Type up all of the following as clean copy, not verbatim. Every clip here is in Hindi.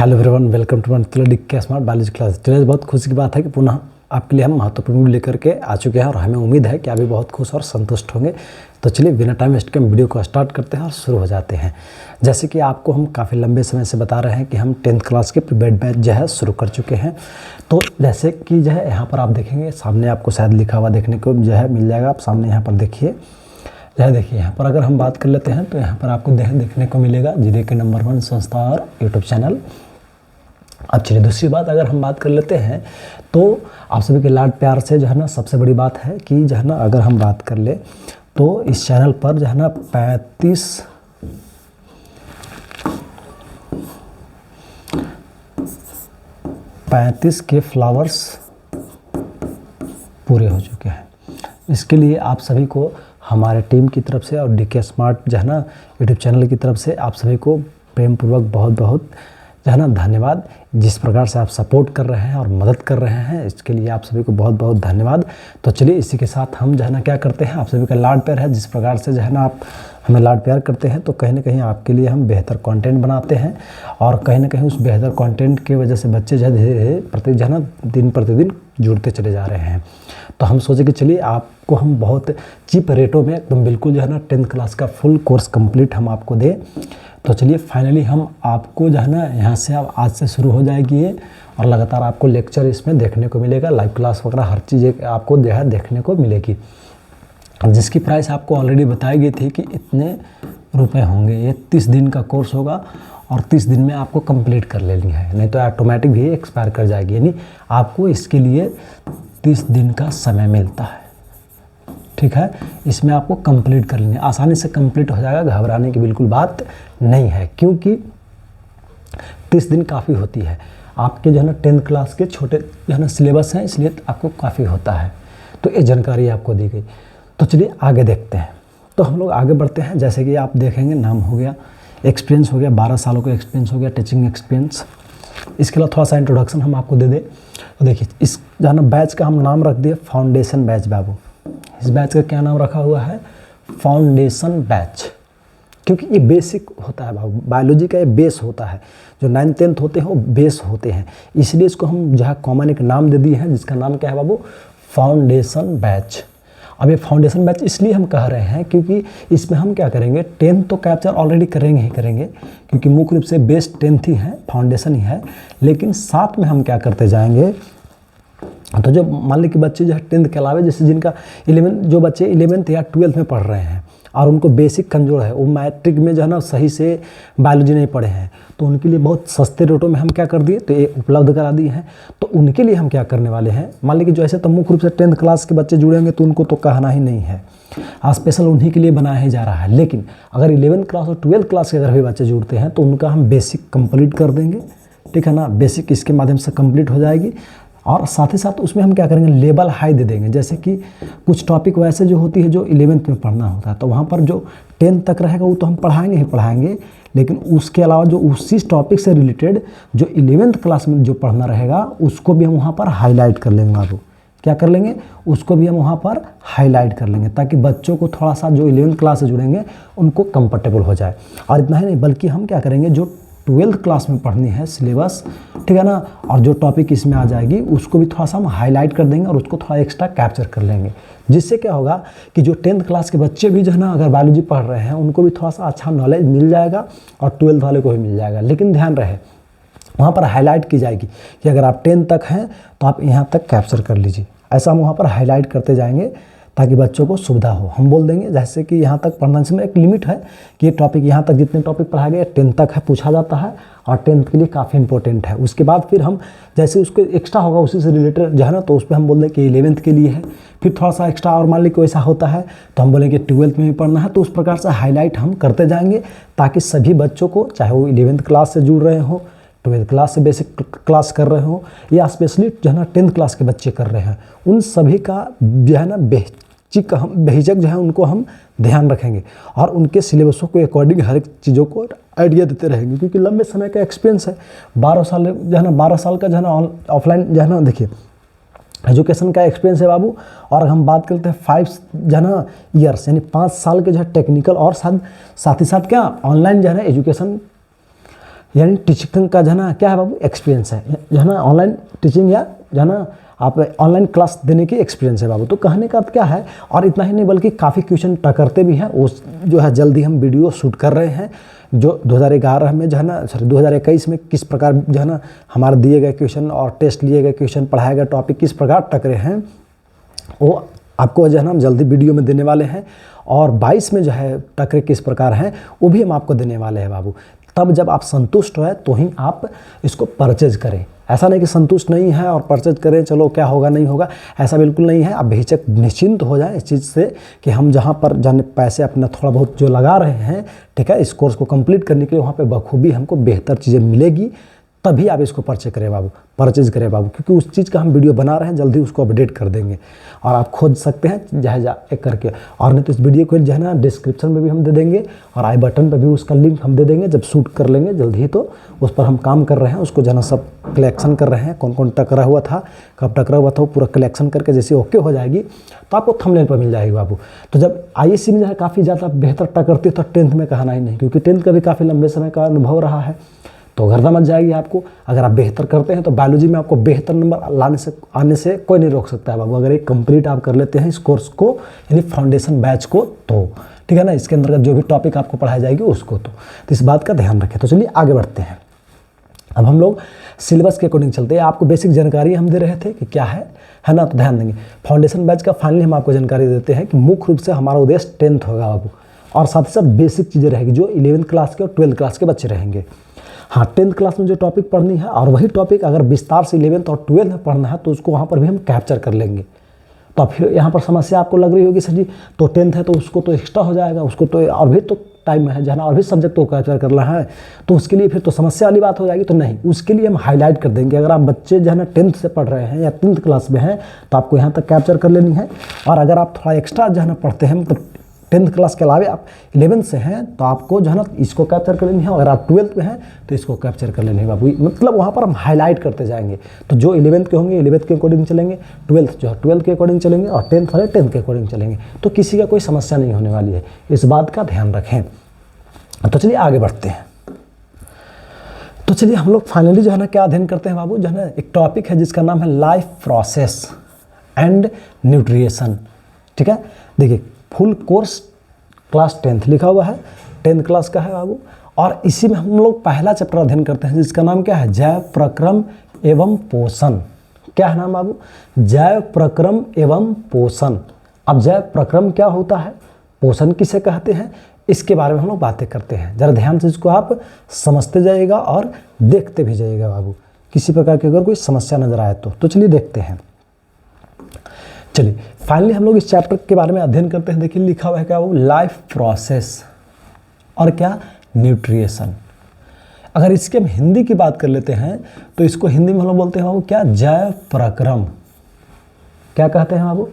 Hello everyone, welcome to Dicky smart biology class. चलिए, बहुत खुशी की बात है कि पुनः आपके लिए हम महत्वपूर्ण वीडियो लेकर के आ चुके हैं और हमें उम्मीद है कि आप भी बहुत खुश और संतुष्ट होंगे। तो चलिए, बिना टाइम वेस्ट के हम वीडियो को स्टार्ट करते हैं और शुरू हो जाते हैं। जैसे कि आपको हम काफ़ी लंबे समय से बता रहे हैं कि हम 10th क्लास के प्रीपेड बैच जो है शुरू कर चुके हैं। तो जैसे कि जो है यहाँ पर आप देखेंगे, सामने आपको शायद लिखा हुआ देखने को जो है मिल जाएगा। आप सामने यहाँ पर देखिए, देखिए यहाँ पर अगर हम बात कर लेते हैं तो यहाँ पर आपको देखने को मिलेगा जीके नंबर 1 संस्था और यूट्यूब चैनल। अब चलिए, दूसरी बात अगर हम बात कर लेते हैं तो आप सभी के लाड प्यार से जो है ना, सबसे बड़ी बात है कि जो है ना, अगर हम बात कर ले तो इस चैनल पर जो है ना 35 के फ्लावर्स पूरे हो चुके हैं। इसके लिए आप सभी को हमारे टीम की तरफ से और डीके स्मार्ट जो है ना यूट्यूब चैनल की तरफ से आप सभी को प्रेम पूर्वक बहुत बहुत जो है ना धन्यवाद। जिस प्रकार से आप सपोर्ट कर रहे हैं और मदद कर रहे हैं, इसके लिए आप सभी को बहुत बहुत धन्यवाद। तो चलिए, इसी के साथ हम जो है ना क्या करते हैं, आप सभी का लाड प्यार है। जिस प्रकार से जो है ना आप हमें लाड प्यार करते हैं तो कहीं ना कहीं आपके लिए हम बेहतर कंटेंट बनाते हैं और कहीं ना कहीं उस बेहतर कंटेंट की वजह से बच्चे जो है धीरे धीरे जो है ना दिन प्रतिदिन जुड़ते चले जा रहे हैं। तो हम सोचे कि चलिए, आपको हम बहुत चीप रेटों में एकदम बिल्कुल जो है ना 10th क्लास का फुल कोर्स कंप्लीट हम आपको दें। तो चलिए, फाइनली हम आपको जो है ना यहाँ से अब आज से शुरू हो जाएगी ये, और लगातार आपको लेक्चर इसमें देखने को मिलेगा, लाइव क्लास वगैरह हर चीज़ आपको जो है देखने को मिलेगी, जिसकी प्राइस आपको ऑलरेडी बताई गई थी कि इतने रुपए होंगे। ये 30 दिन का कोर्स होगा और 30 दिन में आपको कंप्लीट कर लेनी है, नहीं तो ऑटोमेटिक भी एक्सपायर कर जाएगी। यानी आपको इसके लिए 30 दिन का समय मिलता है, ठीक है। इसमें आपको कंप्लीट कर लेनी है, आसानी से कंप्लीट हो जाएगा, घबराने की बिल्कुल बात नहीं है, क्योंकि 30 दिन काफ़ी होती है। आपके जो है ना 10th क्लास के छोटे जो है ना सिलेबस हैं, इसलिए आपको काफ़ी होता है। तो ये जानकारी आपको दी गई। तो चलिए आगे देखते हैं। तो हम लोग आगे बढ़ते हैं। जैसे कि आप देखेंगे, नाम हो गया, एक्सपीरियंस हो गया, 12 सालों का एक्सपीरियंस हो गया, टीचिंग एक्सपीरियंस। इसके अलावा थोड़ा सा इंट्रोडक्शन हम आपको दे दें तो देखिए, इस जो है ना बैच का हम नाम रख दिए फाउंडेशन बैच बाबू। इस बैच का क्या नाम रखा हुआ है? फाउंडेशन बैच, क्योंकि ये बेसिक होता है बाबू, बायोलॉजी का ये बेस होता है। जो 9th 10th होते हैं वो बेस होते हैं, इसलिए इसको हम जो है कॉमन एक नाम दे दिए हैं, जिसका नाम क्या है बाबू? Foundation batch. अब ये फाउंडेशन बैच इसलिए हम कह रहे हैं क्योंकि इसमें हम क्या करेंगे, 10th तो कैप्चर ऑलरेडी करेंगे ही करेंगे, क्योंकि मुख्य रूप से बेस 10th ही है, फाउंडेशन ही है। लेकिन साथ में हम क्या करते जाएंगे, तो जो मान ली कि बच्चे जो है 10th के अलावा, जैसे जिनका 11 जो बच्चे 11th या 12th में पढ़ रहे हैं और उनको बेसिक कमज़ोर है, वो मैट्रिक में जो है ना सही से बायोलॉजी नहीं पढ़े हैं, तो उनके लिए बहुत सस्ते रेटों में हम क्या कर दिए, तो ये उपलब्ध करा दिए हैं। तो उनके लिए हम क्या करने वाले हैं, मान ली कि जो ऐसे तो मुख्य रूप से 10th क्लास के बच्चे जुड़ेंगे तो उनको तो कहना ही नहीं है, स्पेशल उन्हीं के लिए बनाया ही जा रहा है। लेकिन अगर 11th क्लास और 12th क्लास के अगर भी बच्चे जुड़ते हैं तो उनका हम बेसिक कंप्लीट कर देंगे, ठीक है ना। बेसिक इसके माध्यम से कंप्लीट हो जाएगी और साथ ही साथ उसमें हम क्या करेंगे, लेवल हाई दे देंगे। जैसे कि कुछ टॉपिक वैसे जो होती है जो 11th में पढ़ना होता है, तो वहाँ पर जो 10th तक रहेगा वो तो हम पढ़ाएंगे ही पढ़ाएंगे, लेकिन उसके अलावा जो उसी टॉपिक से रिलेटेड जो 11th क्लास में जो पढ़ना रहेगा उसको भी हम वहाँ पर हाईलाइट कर लेंगे बाबू। क्या कर लेंगे, उसको भी हम वहाँ पर हाईलाइट कर लेंगे, ताकि बच्चों को थोड़ा सा जो 11th क्लास से जुड़ेंगे उनको कंफर्टेबल हो जाए। और इतना ही नहीं, बल्कि हम क्या करेंगे, जो 12th क्लास में पढ़नी है सिलेबस, ठीक है ना, और जो टॉपिक इसमें आ जाएगी उसको भी थोड़ा सा हम हाईलाइट कर देंगे और उसको थोड़ा एक्स्ट्रा कैप्चर कर लेंगे, जिससे क्या होगा कि जो 10th क्लास के बच्चे भी जो है ना अगर बायोलॉजी पढ़ रहे हैं उनको भी थोड़ा सा अच्छा नॉलेज मिल जाएगा और 12th वाले को भी मिल जाएगा। लेकिन ध्यान रहे, वहाँ पर हाईलाइट की जाएगी कि अगर आप 10th तक हैं तो आप यहाँ तक कैप्चर कर लीजिए। ऐसा हम वहाँ पर हाईलाइट करते जाएंगे ताकि बच्चों को सुविधा हो। हम बोल देंगे जैसे कि यहाँ तक पढ़ना, इसमें एक लिमिट है कि ये टॉपिक यहाँ तक जितने टॉपिक पढ़ाया गया 10th तक है, पूछा जाता है और 10th के लिए काफ़ी इंपॉर्टेंट है। उसके बाद फिर हम जैसे उसको एक्स्ट्रा होगा उसी से रिलेटेड जो है ना, तो उस पर हम बोल दें कि 11th के लिए है, फिर थोड़ा सा एक्स्ट्रा और मान ली कोई ऐसा होता है तो हम बोलेंगे 12th में भी पढ़ना है। तो उस प्रकार से हाईलाइट हम करते जाएंगे ताकि सभी बच्चों को, चाहे वो 11th क्लास से जुड़ रहे हों, 12th क्लास से बेसिक क्लास कर रहे हो या स्पेशली जो है ना 10th क्लास के बच्चे कर रहे हैं, उन सभी का जो है ना बेहिचक जो है उनको हम ध्यान रखेंगे और उनके सिलेबसों को अकॉर्डिंग हर एक चीज़ों को आइडिया देते रहेंगे, क्योंकि लंबे समय का एक्सपीरियंस है। 12 साल जो है ना, 12 साल का जो है ना ऑफलाइन जो है ना, देखिए एजुकेशन का एक्सपीरियंस है बाबू। और हम बात करते हैं 5 जो है ना ईयर्स, यानी 5 साल के जो है टेक्निकल और साथ ही साथ क्या ऑनलाइन जो है ना एजुकेशन यानी टीचिंग का जो है ना क्या है बाबू, एक्सपीरियंस है, जो है ना ऑनलाइन टीचिंग या जो है ना आप ऑनलाइन क्लास देने की एक्सपीरियंस है बाबू। तो कहने का अर्थ क्या है, और इतना ही नहीं बल्कि काफ़ी क्वेश्चन टकरते भी हैं, उस जो है जल्दी हम वीडियो शूट कर रहे हैं, जो 2011 में जो है ना 2021 में किस प्रकार जो है ना हमारे दिए गए क्वेश्चन और टेस्ट लिए गए क्वेश्चन, पढ़ाए गए टॉपिक किस प्रकार टकरे हैं, वो आपको जो है ना हम जल्दी वीडियो में देने वाले हैं। और 22 में जो है टकरे किस प्रकार हैं वो भी हम आपको देने वाले हैं बाबू। तब जब आप संतुष्ट हो तो ही आप इसको परचेज करें। ऐसा नहीं कि संतुष्ट नहीं है और परचेज करें, चलो क्या होगा नहीं होगा, ऐसा बिल्कुल नहीं है। आप बेहिचक निश्चिंत हो जाएं इस चीज़ से कि हम जहाँ पर जाने पैसे अपना थोड़ा बहुत जो लगा रहे हैं, ठीक है, इस कोर्स को कंप्लीट करने के लिए वहाँ पे बखूबी हमको बेहतर चीज़ें मिलेगी, तभी आप इसको परचेज करें बाबू, क्योंकि उस चीज़ का हम वीडियो बना रहे हैं, जल्दी उसको अपडेट कर देंगे और आप खोज सकते हैं जहाँ एक करके। और नहीं तो इस वीडियो को जो है ना डिस्क्रिप्शन में भी हम दे देंगे और आई बटन पर भी उसका लिंक हम दे देंगे, जब शूट कर लेंगे जल्द ही। तो उस पर हम काम कर रहे हैं, उसको जो है ना सब कलेक्शन कर रहे हैं, कौन कौन टकरा हुआ था, कब टकरा हुआ था, वो पूरा कलेक्शन करके जैसे ओके हो जाएगी तो आपको थंबनेल पर मिल जाएगी बाबू। तो जब ISC में जो है काफ़ी ज़्यादा बेहतर टकरती है तो 10th में कहना ही नहीं, क्योंकि 10th का भी काफ़ी लंबे समय का अनुभव रहा है, तो गर्दा मच जाएगी आपको। अगर आप बेहतर करते हैं तो बायोलॉजी में आपको बेहतर नंबर आने से कोई नहीं रोक सकता है बाबू, अगर एक कंप्लीट आप कर लेते हैं इस कोर्स को, यानी फाउंडेशन बैच को, तो ठीक है ना, इसके अंदर जो भी टॉपिक आपको पढ़ाई जाएगी उसको, तो इस बात का ध्यान रखें। तो चलिए आगे बढ़ते हैं। अब हम लोग सिलेबस के अकॉर्डिंग चलते हैं। आपको बेसिक जानकारी हम दे रहे थे कि क्या है ना, तो ध्यान देंगे। फाउंडेशन बैच का फाइनली हम आपको जानकारी देते हैं कि मुख्य रूप से हमारा उद्देश्य 10th होगा बाबू, और साथ ही साथ बेसिक चीज़ें रहेगी जो 11th क्लास के और 12th क्लास के बच्चे रहेंगे। हाँ, 10th क्लास में जो टॉपिक पढ़नी है और वही टॉपिक अगर विस्तार से 11th और 12th में पढ़ना है तो उसको वहाँ पर भी हम कैप्चर कर लेंगे। तो फिर यहाँ पर समस्या आपको लग रही होगी सर जी, तो 10th है तो उसको तो एक्स्ट्रा हो जाएगा, उसको तो और भी तो टाइम है जहाँ और भी सब्जेक्ट को कैप्चर करना है, तो उसके लिए फिर तो समस्या वाली बात हो जाएगी। तो नहीं, उसके लिए हम हाईलाइट कर देंगे। अगर आप बच्चे जो है ना 10th से पढ़ रहे हैं या 10th क्लास में हैं तो आपको यहाँ तक कैप्चर कर लेनी है, और अगर आप थोड़ा एक्स्ट्रा जो है ना पढ़ते हैं, मतलब 10th क्लास के अलावा आप 11th से हैं तो आपको जो है ना इसको कैप्चर कर लेनी है, अगर आप 12th में हैं तो इसको कैप्चर कर लेनी है बाबू। मतलब वहाँ पर हम हाईलाइट करते जाएंगे। तो जो 11th के होंगे 11th के अकॉर्डिंग चलेंगे, 12th जो है 12th के अकॉर्डिंग चलेंगे, और 10th वाले 10th के अकॉर्डिंग चलेंगे। तो किसी का कोई समस्या नहीं होने वाली है, इस बात का ध्यान रखें। तो चलिए आगे बढ़ते हैं। तो चलिए हम लोग फाइनली जो है ना क्या अध्ययन करते हैं बाबू, जो है ना एक टॉपिक है जिसका नाम है लाइफ प्रोसेस एंड न्यूट्रिशन। ठीक है, देखिए फुल कोर्स क्लास 10th लिखा हुआ है, 10th क्लास का है बाबू, और इसी में हम लोग पहला चैप्टर अध्ययन करते हैं जिसका नाम क्या है, जैव प्रक्रम एवं पोषण। क्या है नाम बाबू, जैव प्रक्रम एवं पोषण। अब जैव प्रक्रम क्या होता है, पोषण किसे कहते हैं, इसके बारे में हम लोग बातें करते हैं। जरा ध्यान से इसको आप समझते जाइएगा और देखते भी जाइएगा बाबू, किसी प्रकार की अगर कोई समस्या नजर आए तो चलिए देखते हैं। चलिए फाइनली हम लोग इस चैप्टर के बारे में अध्ययन करते हैं। देखिए लिखा हुआ है क्या वो, लाइफ प्रोसेस और क्या, न्यूट्रिशन। अगर इसके हम हिंदी की बात कर लेते हैं तो इसको हिंदी में हम लोग बोलते हैं बाबू क्या, जैव प्रक्रम। क्या कहते हैं बाबू,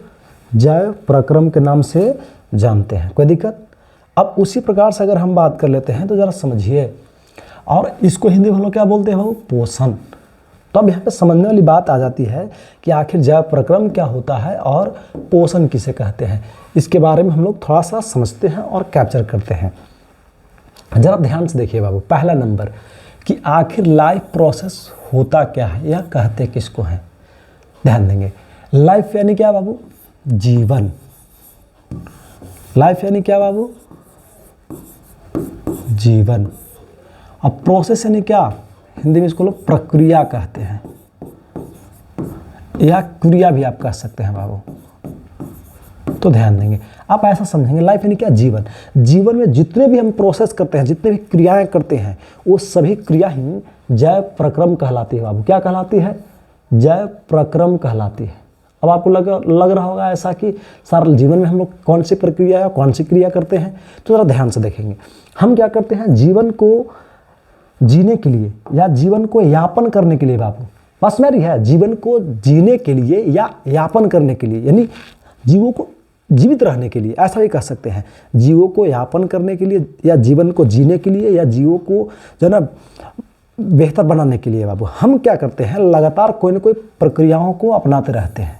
जैव प्रक्रम के नाम से जानते हैं, कोई दिक्कत। अब उसी प्रकार से अगर हम बात कर लेते हैं तो जरा समझिए, और इसको हिंदी में हम लोग क्या बोलते हैं बाबू, पोषण। तो अब यहाँ पे समझने वाली बात आ जाती है कि आखिर जैव प्रक्रम क्या होता है और पोषण किसे कहते हैं। इसके बारे में हम लोग थोड़ा सा समझते हैं और कैप्चर करते हैं। जरा ध्यान से देखिए बाबू, पहला नंबर कि आखिर लाइफ प्रोसेस होता क्या है या कहते किसको हैं। ध्यान देंगे, लाइफ यानी क्या बाबू, जीवन। लाइफ यानी क्या बाबू, जीवन। अब प्रोसेस यानी क्या, हिंदी में इसको लोग प्रक्रिया कहते हैं, या क्रिया भी आप कह सकते हैं बाबू। तो ध्यान देंगे, आप ऐसा समझेंगे, लाइफ यानी क्या, जीवन। जीवन में जितने भी हम प्रोसेस करते हैं, जितने भी क्रियाएं करते हैं, वो सभी क्रिया ही जैव प्रक्रम कहलाती है बाबू। क्या कहलाती है, जैव प्रक्रम कहलाती है। अब आपको लग रहा होगा ऐसा कि सर जीवन में हम लोग कौन सी प्रक्रिया या कौन सी क्रिया करते हैं, तो ज़रा ध्यान से देखेंगे। हम क्या करते हैं, जीवन को जीने के लिए या जीवन को यापन करने के लिए बाबू, बस मेरी है, जीवन को जीने के लिए या यापन करने के लिए, यानी जीवों को जीवित रहने के लिए, ऐसा भी कह सकते हैं। जीवों को यापन करने के लिए या जीवन को जीने के लिए या जीवों को जो ना बेहतर बनाने के लिए बाबू, हम क्या करते हैं, लगातार कोई ना कोई प्रक्रियाओं को अपनाते रहते हैं।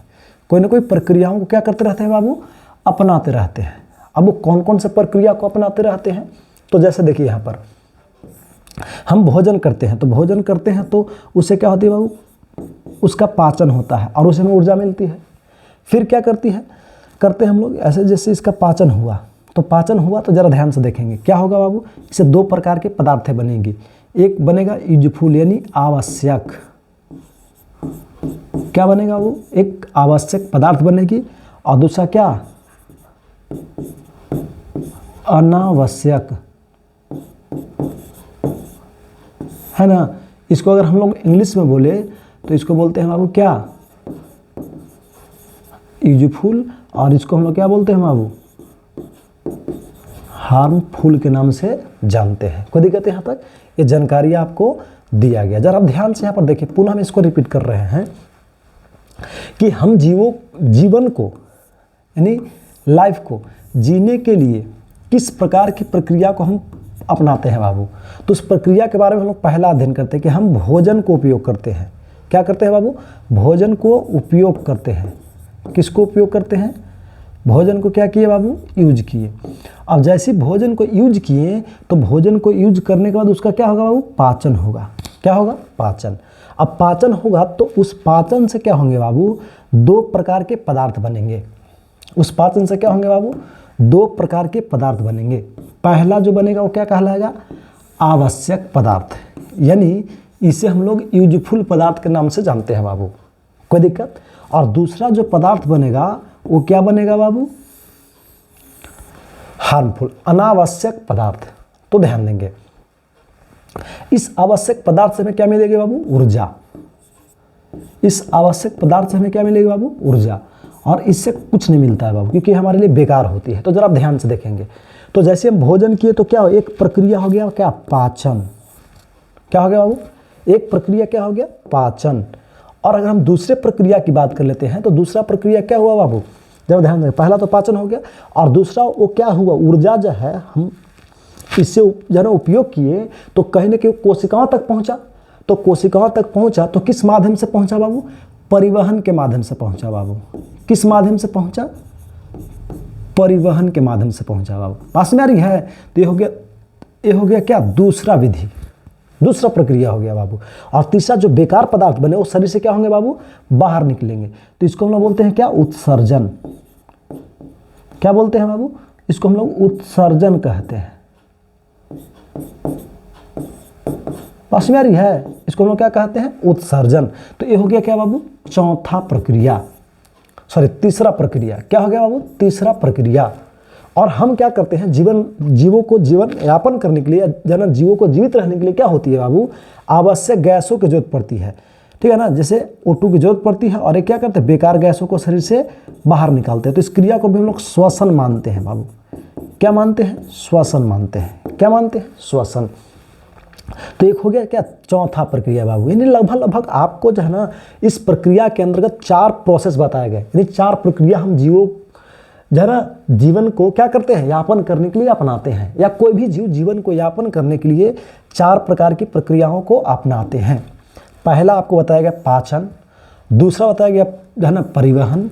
कोई ना कोई प्रक्रियाओं को क्या करते रहते हैं बाबू, अपनाते रहते हैं। अब वो कौन कौन से प्रक्रिया को अपनाते रहते हैं, तो जैसे देखिए यहाँ पर हम भोजन करते हैं तो उससे क्या होती है बाबू, उसका पाचन होता है और उससे हमें ऊर्जा मिलती है। फिर क्या करते हैं हम लोग ऐसे, जैसे इसका पाचन हुआ तो ज़रा ध्यान से देखेंगे क्या होगा बाबू, इससे दो प्रकार के पदार्थ बनेंगी। एक बनेगा यूजफुल यानी आवश्यक, क्या बनेगा वो, एक आवश्यक पदार्थ बनेगी, और दूसरा क्या, अनावश्यक, है ना। इसको अगर हम लोग इंग्लिश में बोले तो इसको बोलते हैं बाबू क्या, यूजफुल, और इसको हम लोग क्या बोलते हैं बाबू, हार्मफुल के नाम से जानते हैं। कोई दिक्कत है यहाँ तक, ये जानकारी आपको दिया गया। जरा आप ध्यान से यहाँ पर देखिए, पुनः हम इसको रिपीट कर रहे हैं कि हम जीवन को यानी लाइफ को जीने के लिए किस प्रकार की प्रक्रिया को हम अपनाते हैं बाबू। तो उस प्रक्रिया के बारे में हम लोग पहला अध्ययन करते हैं कि हम भोजन को उपयोग करते हैं। क्या करते हैं बाबू, भोजन को उपयोग करते हैं। किसको उपयोग करते हैं, भोजन को क्या किए बाबू, यूज किए। अब जैसे भोजन को यूज किए तो भोजन को यूज करने के बाद उसका क्या होगा बाबू, पाचन होगा। क्या होगा, पाचन। अब पाचन होगा तो उस पाचन से क्या होंगे बाबू, दो प्रकार के पदार्थ बनेंगे। उस पाचन से क्या होंगे बाबू, दो प्रकार के पदार्थ बनेंगे। पहला जो बनेगा वो क्या कहलाएगा, आवश्यक पदार्थ, यानी इसे हम लोग यूजफुल पदार्थ के नाम से जानते हैं बाबू। कोई दिक्कत। और दूसरा जो पदार्थ बनेगा वो क्या बनेगा बाबू, हार्मफुल, अनावश्यक पदार्थ। तो ध्यान देंगे, इस आवश्यक पदार्थ से हमें क्या मिलेगी बाबू, ऊर्जा। इस आवश्यक पदार्थ से हमें क्या मिलेगी बाबू, ऊर्जा। और इससे कुछ नहीं मिलता है बाबू, क्योंकि हमारे लिए बेकार होती है। तो जरा आप ध्यान से देखेंगे, तो जैसे हम भोजन किए तो क्या हो, एक प्रक्रिया हो गया क्या, पाचन। क्या हो गया बाबू, एक प्रक्रिया क्या हो गया, पाचन। और अगर हम दूसरे प्रक्रिया की बात कर लेते हैं तो दूसरा प्रक्रिया क्या हुआ बाबू, जरा ध्यान दें। पहला तो पाचन हो गया, और दूसरा वो क्या हुआ, ऊर्जा जो है हम इससे जो है उपयोग किए तो कहीं ना कहीं कोशिकाओं तक पहुंचा। तो कोशिकाओं तक पहुंचा तो किस माध्यम से पहुंचा बाबू, परिवहन के माध्यम से पहुंचा बाबू। किस माध्यम से पहुंचा, परिवहन के माध्यम से पहुंचा बाबू। पास में आ रही है। तो ये हो गया क्या, दूसरा विधि, दूसरा प्रक्रिया हो गया बाबू। और तीसरा जो बेकार पदार्थ बने वो शरीर से क्या होंगे बाबू, बाहर निकलेंगे। तो इसको हम लोग बोलते हैं क्या, उत्सर्जन। क्या बोलते हैं बाबू, इसको हम लोग उत्सर्जन कहते हैं। पास में आ रही है, इसको हम लोग क्या कहते हैं, उत्सर्जन। तो ये हो गया क्या बाबू, चौथा प्रक्रिया, सॉरी तीसरा प्रक्रिया। क्या हो गया बाबू, तीसरा प्रक्रिया। और हम क्या करते हैं, जीवों को जीवन यापन करने के लिए, जन जीवों को जीवित रहने के लिए क्या होती है बाबू, आवश्यक गैसों की जरूरत पड़ती है। ठीक है ना, जैसे O2 की जरूरत पड़ती है, और ये क्या करते हैं, बेकार गैसों को शरीर से बाहर निकालते हैं। तो इस क्रिया को भी हम लोग श्वसन मानते हैं बाबू। क्या मानते हैं, श्वसन मानते हैं। क्या मानते हैं, श्वसन। तो एक हो गया क्या, चौथा प्रक्रिया बाबू। यानी लगभग आपको जो है ना इस प्रक्रिया के अंतर्गत 4 प्रोसेस बताए गए, यानी 4 प्रक्रिया हम जीवों जो है ना जीवन को क्या करते हैं, यापन करने के लिए अपनाते हैं, या कोई भी जीव जीवन को यापन करने के लिए 4 प्रकार की प्रक्रियाओं को अपनाते हैं। पहला आपको बताया गया पाचन, दूसरा बताया गया जो है ना परिवहन,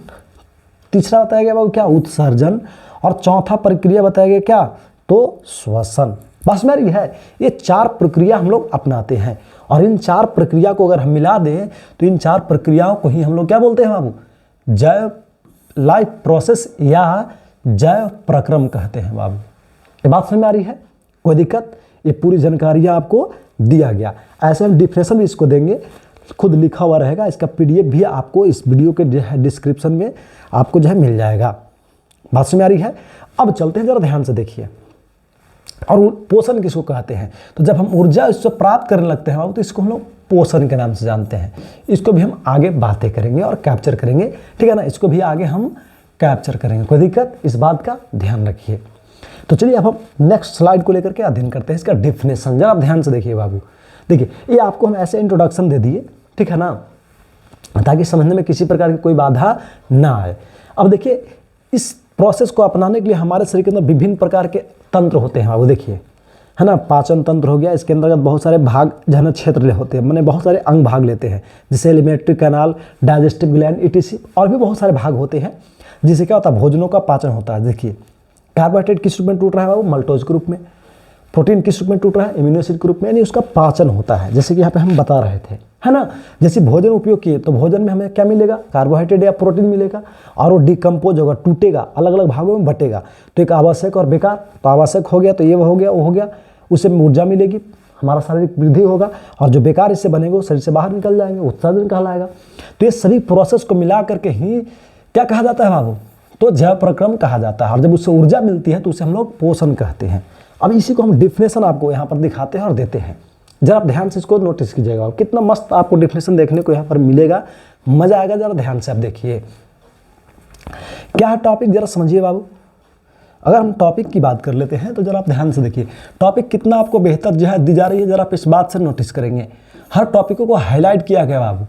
तीसरा बताया गया बाबू क्या, उत्सर्जन, और चौथा प्रक्रिया बताया गया क्या, तो श्वसन। बस में रही है, ये 4 प्रक्रिया हम लोग अपनाते हैं। और इन 4 प्रक्रिया को अगर हम मिला दें तो इन 4 प्रक्रियाओं को ही हम लोग क्या बोलते हैं बाबू, जैव लाइफ प्रोसेस या जैव प्रक्रम कहते हैं बाबू। ये बात समझ में आ रही है, कोई दिक्कत। ये पूरी जानकारियाँ आपको दिया गया। ऐसे हम डिफिनेशन भी इसको देंगे, खुद लिखा हुआ रहेगा। इसका PDF भी आपको इस वीडियो के जो है डिस्क्रिप्शन में आपको जो है मिल जाएगा। बात समझ में आ रही है। अब चलते हैं, जरा ध्यान से देखिए। और पोषण किसको कहते हैं, तो जब हम ऊर्जा इससे प्राप्त करने लगते हैं तो इसको हम लोग पोषण के नाम से जानते हैं। इसको भी हम आगे बातें करेंगे और कैप्चर करेंगे, ठीक है ना। इसको भी आगे हम कैप्चर करेंगे, कोई दिक्कत, इस बात का ध्यान रखिए। तो चलिए अब हम नेक्स्ट स्लाइड को लेकर के अध्ययन करते हैं इसका डिफिनेशन। जरा आप ध्यान से देखिए बाबू। देखिए ये आपको हम ऐसे इंट्रोडक्शन दे दिए, ठीक है ना, ताकि समझने में किसी प्रकार की कोई बाधा ना आए। अब देखिए इस प्रोसेस को अपनाने के लिए हमारे शरीर के अंदर विभिन्न प्रकार के तंत्र होते हैं बाबू। देखिए है ना, पाचन तंत्र हो गया, इसके अंतर्गत बहुत सारे भाग जो है ना क्षेत्र होते हैं, मैंने बहुत सारे अंग भाग लेते हैं, जैसे alimentary canal, digestive gland, ETC, और भी बहुत सारे भाग होते हैं, जिससे क्या होता है, भोजनों का पाचन होता है। देखिए कार्बोहाइड्रेट किस रूप में टूट रहा है बाबू, मल्टोज के रूप में। प्रोटीन किस रूप में टूट रहा है, अमीनो एसिड के रूप में, यानी उसका पाचन होता है, जैसे कि यहाँ पे हम बता रहे थे, है ना। जैसे भोजन उपयोग किए तो भोजन में हमें क्या मिलेगा, कार्बोहाइड्रेट या प्रोटीन मिलेगा, और वो डिकम्पोज होगा, टूटेगा, अलग अलग भागों में बटेगा। तो एक आवश्यक और बेकार, तो आवश्यक हो गया तो ये हो गया, वो हो गया, उससे ऊर्जा मिलेगी, हमारा शारीरिक वृद्धि होगा, और जो बेकार इससे बनेंगे वो शरीर से बाहर निकल जाएंगे, उत्सर्जन कहलाएगा। तो ये सभी प्रोसेस को मिला करके ही क्या कहा जाता है बाबू, तो जैव प्रक्रम कहा जाता है। और जब उससे ऊर्जा मिलती है तो उसे हम लोग पोषण कहते हैं। अब इसी को हम डिफिनेशन आपको यहाँ पर दिखाते हैं और देते हैं, जरा आप ध्यान से इसको नोटिस कीजिएगा, कितना मस्त आपको डिफिनेशन देखने को यहाँ पर मिलेगा, मजा आएगा। जरा ध्यान से आप देखिए क्या है टॉपिक, जरा समझिए बाबू। अगर हम टॉपिक की बात कर लेते हैं तो जरा आप ध्यान से देखिए टॉपिक कितना आपको बेहतर जो है दी जा रही है, जरा आप इस बात से नोटिस करेंगे। हर टॉपिकों को हाईलाइट किया गया बाबू,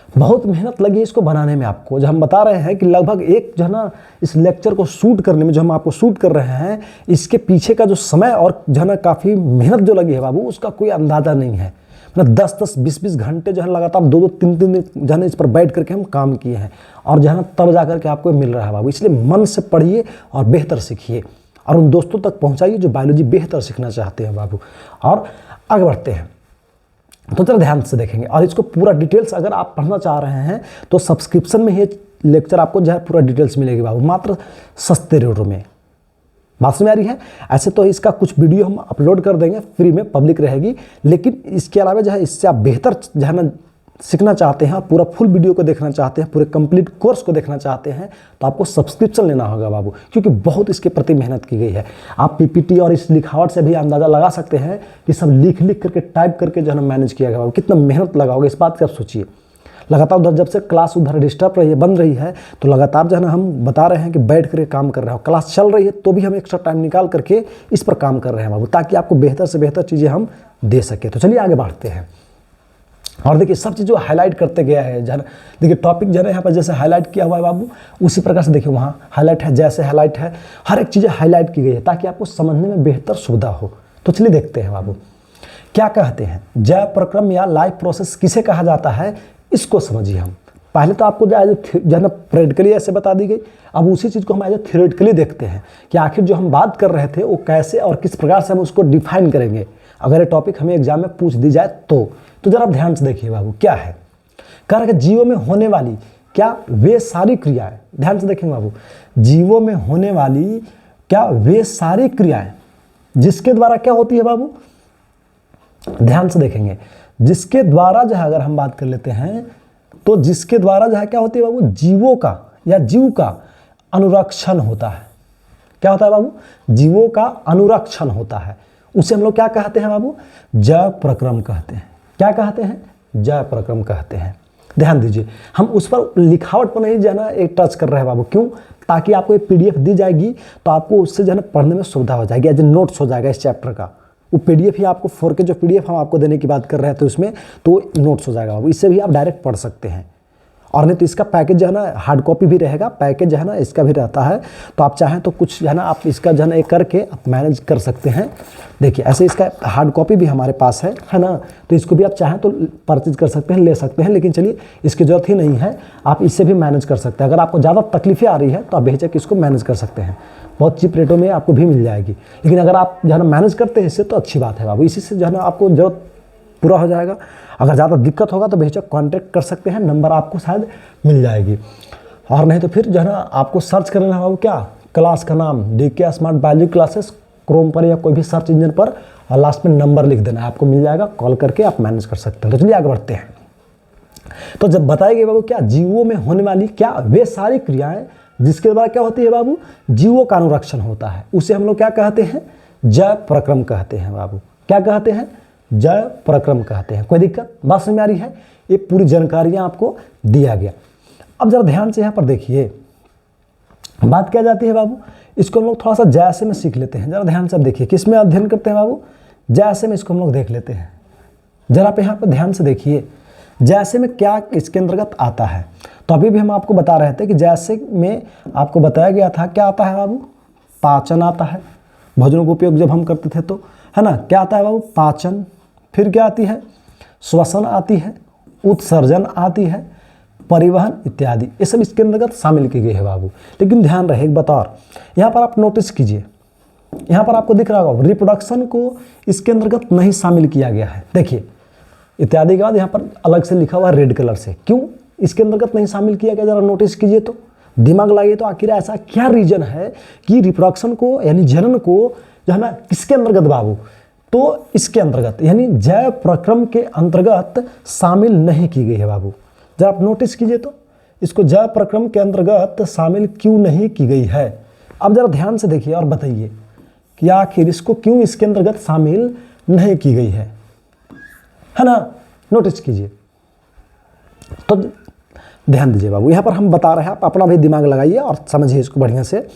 बहुत मेहनत लगी इसको बनाने में आपको। जो हम बता रहे हैं कि लगभग एक जो है ना इस लेक्चर को शूट करने में, जो हम आपको शूट कर रहे हैं, इसके पीछे का जो समय और जो है ना काफ़ी मेहनत जो लगी है बाबू, उसका कोई अंदाज़ा नहीं है। मतलब 10-10, 20-20 घंटे जो है लगातार 2-2, 3-3 दिन जो है ना इस पर बैठ करके हम काम किए हैं, और जो है ना तब जा करके आपको मिल रहा है बाबू। इसलिए मन से पढ़िए और बेहतर सीखिए, और उन दोस्तों तक पहुँचाइए जो बायोलॉजी बेहतर सीखना चाहते हैं बाबू। और आगे बढ़ते हैं तो जरा ध्यान से देखेंगे, और इसको पूरा डिटेल्स अगर आप पढ़ना चाह रहे हैं तो सब्सक्रिप्शन में ये लेक्चर आपको जो है पूरा डिटेल्स मिलेगी बाबू, मात्र सस्ते रेटों में। बात समझ आ रही है। ऐसे तो इसका कुछ वीडियो हम अपलोड कर देंगे, फ्री में पब्लिक रहेगी, लेकिन इसके अलावा जो है इससे आप बेहतर जो है ना सीखना चाहते हैं, पूरा फुल वीडियो को देखना चाहते हैं, पूरे कंप्लीट कोर्स को देखना चाहते हैं, तो आपको सब्सक्रिप्शन लेना होगा बाबू, क्योंकि बहुत इसके प्रति मेहनत की गई है। आप पीपीटी और इस लिखावट से भी अंदाज़ा लगा सकते हैं कि सब लिख लिख करके टाइप करके जो है ना मैनेज किया गया बाबू, कितना मेहनत लगा होगा, इस बात की आप सोचिए। लगातार उधर जब से क्लास उधर डिस्टर्ब रही है, बंद रही है, तो लगातार जो है ना हम बता रहे हैं कि बैठ करके काम कर रहे हो, क्लास चल रही है तो भी हम एक्स्ट्रा टाइम निकाल करके इस पर काम कर रहे हैं बाबू, ताकि आपको बेहतर से बेहतर चीज़ें हम दे सके। तो चलिए आगे बढ़ते हैं, और देखिए सब चीज़ जो हाईलाइट करते गया है, जरा देखिए टॉपिक जरा यहाँ पर जैसे हाईलाइट किया हुआ है बाबू, उसी प्रकार से देखिए वहाँ हाईलाइट है, जैसे हाईलाइट है, हर एक चीज़ें हाईलाइट की गई है ताकि आपको समझने में बेहतर सुविधा हो। तो चलिए देखते हैं बाबू क्या कहते हैं, जैव प्रक्रम या लाइफ प्रोसेस किसे कहा जाता है, इसको समझिए हम। पहले तो आपको जो है ना प्रैक्टिकली ऐसे बता दी गई, अब उसी चीज़ को हम एज थियोरेटिकली देखते हैं कि आखिर जो हम बात कर रहे थे वो कैसे और किस प्रकार से हम उसको डिफाइन करेंगे, अगर ये टॉपिक हमें एग्जाम में पूछ दी जाए तो जरा आप ध्यान से देखिए बाबू क्या है। कह रहा है जीवों में होने वाली क्या वे सारी क्रियाएं, ध्यान से देखेंगे बाबू, जीवों में होने वाली क्या वे सारी क्रियाएं जिसके द्वारा क्या होती है बाबू, ध्यान से देखेंगे, जिसके द्वारा जो है अगर हम बात कर लेते हैं तो जिसके द्वारा जो है क्या होती है बाबू, जीवों का या जीव का अनुरक्षण होता है। क्या होता है बाबू, जीवों का अनुरक्षण होता है, उसे हम लोग क्या कहते हैं बाबू, जैव प्रक्रम कहते हैं। क्या कहते हैं, जैव प्रक्रम कहते हैं। ध्यान दीजिए, हम उस पर लिखावट पर नहीं जो है ना एक टच कर रहे हैं बाबू, क्यों, ताकि आपको ये पीडीएफ दी जाएगी तो आपको उससे जो है ना पढ़ने में सुविधा हो जाएगी, एज ए नोट्स हो जाएगा इस चैप्टर का। वो पीडीएफ ही आपको 4K जो पीडीएफ हम आपको देने की बात कर रहे थे उसमें, तो नोट्स हो जाएगा बाबू, इससे भी आप डायरेक्ट पढ़ सकते हैं। और नहीं तो इसका पैकेज जो है ना हार्ड कॉपी भी रहेगा, पैकेज जो है ना इसका भी रहता है, तो आप चाहें तो कुछ जो है ना आप इसका जो है ना एक करके आप मैनेज कर सकते हैं। देखिए ऐसे इसका हार्ड कॉपी भी हमारे पास है ना, तो इसको भी आप चाहें तो परचेज कर सकते हैं, ले सकते हैं, लेकिन चलिए इसकी ज़रूरत ही नहीं है, आप इससे भी मैनेज कर सकते हैं। अगर आपको ज़्यादा तकलीफें आ रही है तो आप बेहिचक इसको मैनेज कर सकते हैं, बहुत चीप रेटों में आपको भी मिल जाएगी। लेकिन अगर आप जो है ना मैनेज करते हैं इससे तो अच्छी बात है बाबू, इसी से जो है ना आपको जरूरत पूरा हो जाएगा। अगर ज़्यादा दिक्कत होगा तो बेहिचक कांटेक्ट कर सकते हैं, नंबर आपको शायद मिल जाएगी, और नहीं तो फिर जो है ना आपको सर्च कर लेना बाबू, क्या क्लास का नाम DK smart biology classes Chrome पर या कोई भी सर्च इंजन पर, और लास्ट में नंबर लिख देना है, आपको मिल जाएगा, कॉल करके आप मैनेज कर सकते हैं। तो चलिए आगे बढ़ते हैं। तो जब बताएंगे बाबू क्या जीवों में होने वाली क्या वे सारी क्रियाएं जिसके द्वारा क्या होती है बाबू, जीवों का अनुरक्षण होता है, उसे हम लोग क्या कहते हैं, जैव प्रक्रम कहते हैं बाबू। क्या कहते हैं, जैव प्रक्रम कहते हैं। कोई दिक्कत, बात समझ में आ रही है, ये पूरी जानकारियां आपको दिया गया। अब जरा ध्यान से यहाँ पर देखिए बात क्या जाती है बाबू, इसको हम लोग थोड़ा सा जैसे में सीख लेते हैं। जरा ध्यान से अब देखिए किस में अध्ययन करते हैं बाबू, जैसे में इसको हम लोग देख लेते हैं। जरा आप यहाँ पर ध्यान से देखिए जैसे में क्या इसके अंतर्गत आता है। तो अभी भी हम आपको बता रहे थे कि जैसे में आपको बताया गया था क्या आता है बाबू, पाचन आता है, भोजनों का उपयोग जब हम करते थे तो, है ना, क्या आता है बाबू, पाचन। फिर क्या आती है, श्वसन आती है, उत्सर्जन आती है, परिवहन इत्यादि, ये सब इसके अंतर्गत शामिल की गई है बाबू। लेकिन ध्यान रहे एक बात और, यहाँ पर आप नोटिस कीजिए, यहाँ पर आपको दिख रहा होगा रिप्रोडक्शन को इसके अंतर्गत नहीं शामिल किया गया है। देखिए इत्यादि के बाद यहाँ पर अलग से लिखा हुआ है रेड कलर से, क्यों इसके अंतर्गत नहीं शामिल किया गया, जरा नोटिस कीजिए तो, दिमाग लगाइए तो आखिर ऐसा क्या रीजन है कि रिप्रोडक्शन को यानी जनन को जो है ना किसके अंतर्गत बाबू, तो इसके अंतर्गत यानी जैव प्रक्रम के अंतर्गत शामिल नहीं की गई है बाबू। जरा आप नोटिस कीजिए तो इसको जैव प्रक्रम के अंतर्गत शामिल क्यों नहीं की गई है। अब जरा ध्यान से देखिए और बताइए कि आखिर इसको क्यों इसके अंतर्गत शामिल नहीं की गई है ना, नोटिस कीजिए तो ध्यान दीजिए बाबू, यहाँ पर हम बता रहे हैं, आप अपना भी दिमाग लगाइए और समझिए इसको बढ़िया से।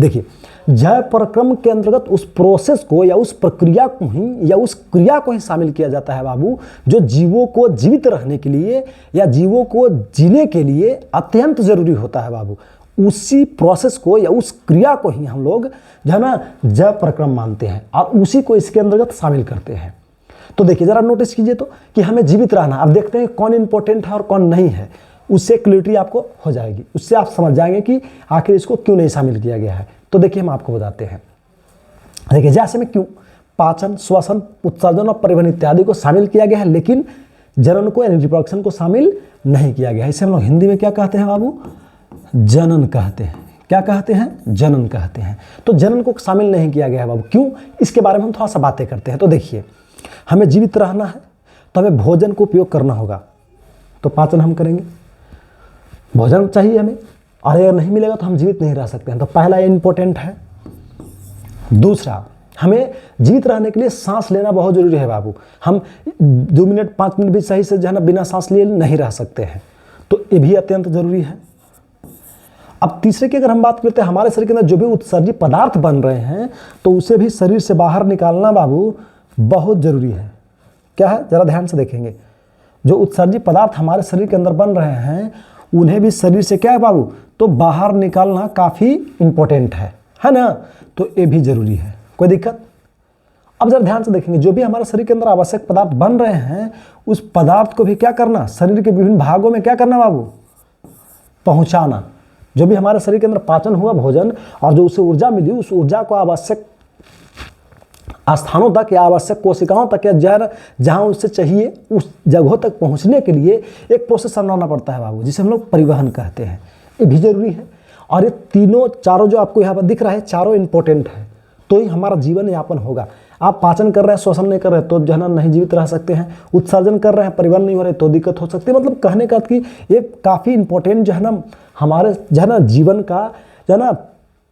देखिए जैव प्रक्रम के अंतर्गत उस प्रोसेस को या उस प्रक्रिया को ही या उस क्रिया को ही शामिल किया जाता है बाबू, जो जीवों को जीवित रहने के लिए या जीवों को जीने के लिए अत्यंत जरूरी होता है बाबू। उसी प्रोसेस को या उस क्रिया को ही हम लोग जो है ना जैव प्रक्रम मानते हैं और उसी को इसके अंतर्गत शामिल करते हैं। तो देखिए जरा नोटिस कीजिए तो कि हमें जीवित रहना, अब देखते हैं कौन इंपॉर्टेंट है और कौन नहीं है, उससे क्लियरिटी आपको हो जाएगी, उससे आप समझ जाएंगे कि आखिर इसको क्यों नहीं शामिल किया गया है। तो देखिए हम आपको बताते हैं। देखिए जैसे में क्यों पाचन, श्वसन, उत्सर्जन और परिवहन इत्यादि को शामिल किया गया है, लेकिन जनन को यानी रिप्रोडक्शन को शामिल नहीं किया गया है। इसे हम लोग हिंदी में क्या कहते हैं बाबू, जनन कहते हैं। क्या कहते हैं, जनन कहते हैं। तो जनन को शामिल नहीं किया गया है बाबू, क्यों, इसके बारे में हम थोड़ा सा बातें करते हैं। तो देखिए हमें जीवित रहना है तो हमें भोजन को उपयोग करना होगा, तो पाचन हम करेंगे, भोजन चाहिए हमें, और अगर नहीं मिलेगा तो हम जीवित नहीं रह सकते हैं। तो पहला ये इंपॉर्टेंट है। दूसरा, हमें जीवित रहने के लिए सांस लेना बहुत जरूरी है बाबू। हम 2 मिनट 5 मिनट भी सही से जो है ना बिना सांस लिए नहीं रह सकते हैं, तो ये भी अत्यंत जरूरी है। अब तीसरे की अगर हम बात करते हैं, हमारे शरीर के अंदर जो भी उत्सर्जित पदार्थ बन रहे हैं तो उसे भी शरीर से बाहर निकालना बाबू बहुत जरूरी है। क्या है, जरा ध्यान से देखेंगे, जो उत्सर्जित पदार्थ हमारे शरीर के अंदर बन रहे हैं उन्हें भी शरीर से क्या है बाबू, तो बाहर निकालना काफी इंपॉर्टेंट है ना, तो ये भी जरूरी है। कोई दिक्कत? अब जरा ध्यान से देखेंगे, जो भी हमारे शरीर के अंदर आवश्यक पदार्थ बन रहे हैं उस पदार्थ को भी क्या करना, शरीर के विभिन्न भागों में क्या करना बाबू, पहुंचाना। जो भी हमारे शरीर के अंदर पाचन हुआ भोजन और जो उसे ऊर्जा मिली, उस ऊर्जा को आवश्यक स्थानों तक या आवश्यक कोशिकाओं तक या जहां उससे चाहिए उस जगहों तक पहुंचने के लिए एक प्रोसेस अपनाना पड़ता है बाबू, जिसे हम लोग परिवहन कहते हैं। ये भी जरूरी है। और ये तीनों चारों जो आपको यहाँ पर दिख रहा है, चारों इंपॉर्टेंट है, तो ही हमारा जीवन यापन होगा। आप पाचन कर रहे हैं, श्वसन नहीं कर रहे तो जो है ना नहीं जीवित रह सकते हैं, उत्सर्जन कर रहे हैं, परिवहन नहीं हो रहे तो दिक्कत हो सकती है। मतलब कहने का कि ये काफ़ी इंपॉर्टेंट जो है ना हमारे जो है ना जीवन का जो है ना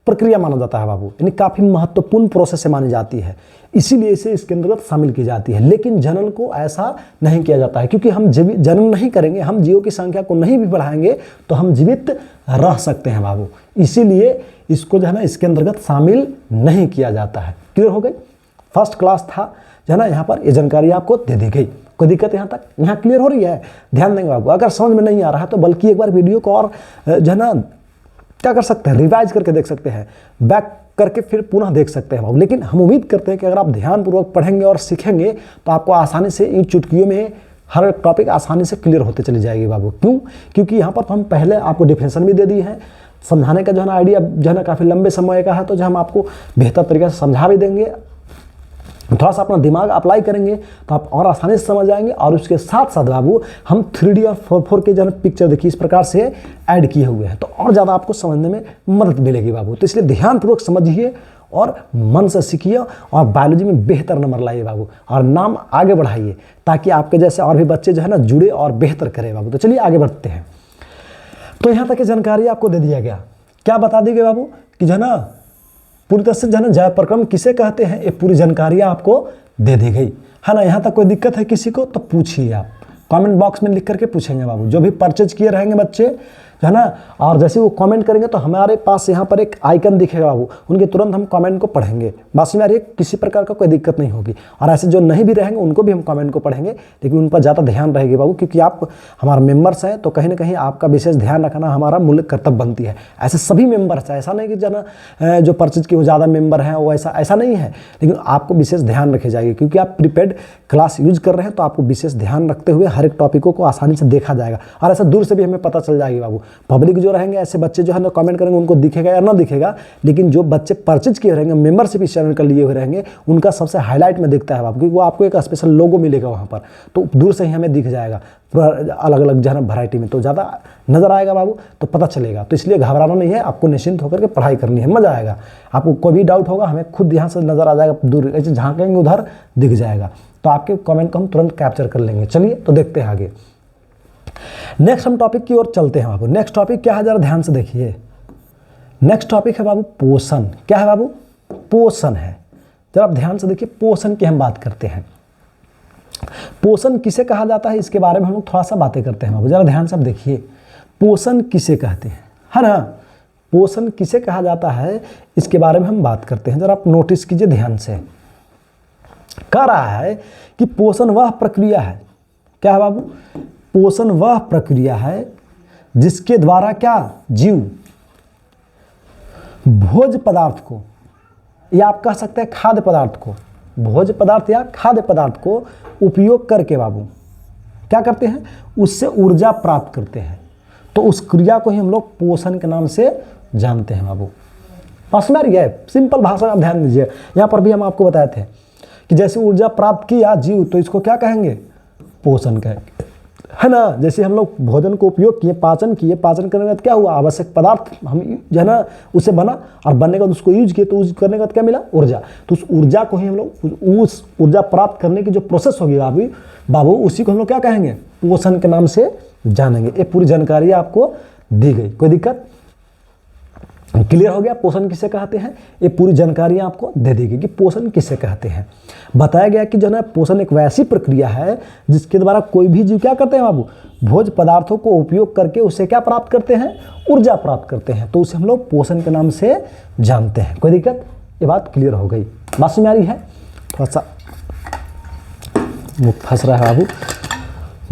प्रक्रिया माना जाता है बाबू, यानी काफ़ी महत्वपूर्ण प्रोसेस से मानी जाती है, इसीलिए इसे इसके अंतर्गत शामिल की जाती है। लेकिन जनन को ऐसा नहीं किया जाता है, क्योंकि हम जनन नहीं करेंगे, हम जीवों की संख्या को नहीं भी बढ़ाएंगे तो हम जीवित रह सकते हैं बाबू, इसीलिए इसको जो है ना इसके अंतर्गत शामिल नहीं किया जाता है। क्लियर हो गई? फर्स्ट क्लास था जो है ना, यहाँ पर ये जानकारी आपको दे दी गई। कोई दिक्कत यहाँ तक, यहाँ क्लियर हो रही है? ध्यान देंगे बाबू। अगर समझ में नहीं आ रहा है तो बल्कि एक बार वीडियो को और जो है ना क्या कर सकते हैं, रिवाइज करके देख सकते हैं, बैक करके फिर पुनः देख सकते हैं बाबू। लेकिन हम उम्मीद करते हैं कि अगर आप ध्यानपूर्वक पढ़ेंगे और सीखेंगे तो आपको आसानी से इन चुटकियों में हर टॉपिक आसानी से क्लियर होते चली जाएगी बाबू। क्यों? क्योंकि यहाँ पर तो हम पहले आपको डिफिनेशन भी दे दी है, समझाने का जो है ना आइडिया जो है ना काफ़ी लंबे समय का है, तो जो हम आपको बेहतर तरीके से समझा भी देंगे। थोड़ा सा अपना दिमाग अप्लाई करेंगे तो आप और आसानी से समझ जाएंगे। और उसके साथ साथ बाबू हम 3D और 4 के जो है पिक्चर देखिए इस प्रकार से ऐड किए हुए हैं, तो और ज़्यादा आपको समझने में मदद मिलेगी बाबू। तो इसलिए ध्यानपूर्वक समझिए और मन से सीखिए और बायोलॉजी में बेहतर नंबर लाइए बाबू, और नाम आगे बढ़ाइए ताकि आपके जैसे और भी बच्चे जो है ना जुड़े और बेहतर करें बाबू। तो चलिए आगे बढ़ते हैं। तो यहाँ तक की जानकारी आपको दे दिया गया। क्या बता दी गई बाबू कि जो है ना पूरी तरह से जो है ना जैव प्रक्रम किसे कहते हैं, ये पूरी जानकारी आपको दे दी गई है ना। यहाँ तक कोई दिक्कत है किसी को तो पूछिए, आप कमेंट बॉक्स में लिख करके पूछेंगे बाबू। जो भी परचेज किए रहेंगे बच्चे है ना, और जैसे वो कमेंट करेंगे तो हमारे पास यहाँ पर एक आइकन दिखेगा बाबू, उनके तुरंत हम कमेंट को पढ़ेंगे। बस में किसी प्रकार का कोई दिक्कत नहीं होगी। और ऐसे जो नहीं भी रहेंगे उनको भी हम कमेंट को पढ़ेंगे, लेकिन उन पर ज़्यादा ध्यान रहेगी बाबू, क्योंकि आप हमारे मेंबर्स हैं तो कहीं ना कहीं आपका विशेष ध्यान रखना हमारा मूल कर्तव्य बनती है। ऐसे सभी मेंबर्स हैं, ऐसा नहीं कि जना जो परचेज के वो ज़्यादा मेंबर हैं वो ऐसा नहीं है, लेकिन आपको विशेष ध्यान रखी जाएगी क्योंकि आप प्रीपेड क्लास यूज कर रहे हैं, तो आपको विशेष ध्यान रखते हुए हर एक टॉपिकों को आसानी से देखा जाएगा और ऐसा दूर से भी हमें पता चल जाएगी बाबू। पब्लिक जो रहेंगे ऐसे बच्चे जो है ना कमेंट करेंगे उनको दिखेगा या ना दिखेगा, लेकिन जो बच्चे परचेज किए रहेंगे, मेंबरशिप इस चैनल का लिए हुए रहेंगे, उनका सबसे हाईलाइट में दिखता है बाबू, क्योंकि वो आपको एक स्पेशल लोगो मिलेगा वहाँ पर, तो दूर से ही हमें दिख जाएगा अलग अलग जो है ना वैरायटी में, तो ज़्यादा नज़र आएगा बाबू, तो पता चलेगा। तो इसलिए घबराना नहीं है, आपको निश्चिंत होकर के पढ़ाई करनी है, मज़ा आएगा। आपको कोई भी डाउट होगा हमें खुद यहाँ से नज़र आ जाएगा, दूर ऐसे झाँकेंगे उधर दिख जाएगा, तो आपके कमेंट को हम तुरंत कैप्चर कर लेंगे। चलिए तो देखते हैं आगे, नेक्स्ट हम टॉपिक की ओर चलते हैं बाबू। नेक्स्ट टॉपिक क्या है, जरा ध्यान से देखिए। नेक्स्ट टॉपिक है बाबू पोषण। क्या है बाबू? पोषण है। जरा आप ध्यान से देखिए, पोषण की हम बात करते हैं। पोषण किसे कहा जाता है, इसके बारे में हम लोग थोड़ा सा बातें करते हैं बाबू। जरा ध्यान से आप देखिए, पोषण किसे कहते हैं, है ना? पोषण किसे कहा जाता है, इसके बारे में हम बात करते हैं। जरा आप नोटिस कीजिए ध्यान से। कह रहा है कि पोषण वह प्रक्रिया है, क्या है बाबू? पोषण वह प्रक्रिया है जिसके द्वारा क्या जीव भोज्य पदार्थ को, या आप कह सकते हैं खाद्य पदार्थ को, भोज्य पदार्थ या खाद्य पदार्थ को उपयोग करके बाबू क्या करते हैं, उससे ऊर्जा प्राप्त करते हैं। तो उस क्रिया को ही हम लोग पोषण के नाम से जानते हैं बाबू। पास में आ रही है, सिंपल भाषा में आप ध्यान दीजिए। यहाँ पर भी हम आपको बताए थे कि जैसे ऊर्जा प्राप्त किया जीव, तो इसको क्या कहेंगे, पोषण कहेंगे, है ना? जैसे हम लोग भोजन को उपयोग किए, पाचन किए, पाचन करने के बाद क्या हुआ, आवश्यक पदार्थ हम जो है ना उसे बना, और बनने के बाद उसको यूज किए, तो यूज करने के बाद क्या मिला, ऊर्जा। तो उस ऊर्जा को ही हम लोग, उस ऊर्जा प्राप्त करने की जो प्रोसेस होगी बाबू, उसी को हम लोग क्या कहेंगे, पोषण के नाम से जानेंगे। ये पूरी जानकारी आपको दी गई, कोई दिक्कत? क्लियर हो गया पोषण किसे कहते हैं? ये पूरी जानकारी आपको दे दी गई कि पोषण किसे कहते हैं। बताया गया कि जो है पोषण एक वैसी प्रक्रिया है जिसके द्वारा कोई भी जीव क्या करते हैं बाबू, भोज्य पदार्थों को उपयोग करके उससे क्या प्राप्त करते हैं, ऊर्जा प्राप्त करते हैं। तो उसे हम लोग पोषण के नाम से जानते हैं। कोई दिक्कत? ये बात क्लियर हो गई, बात समझ में आ रही है? थोड़ा सा मुख फंस रहा है बाबू,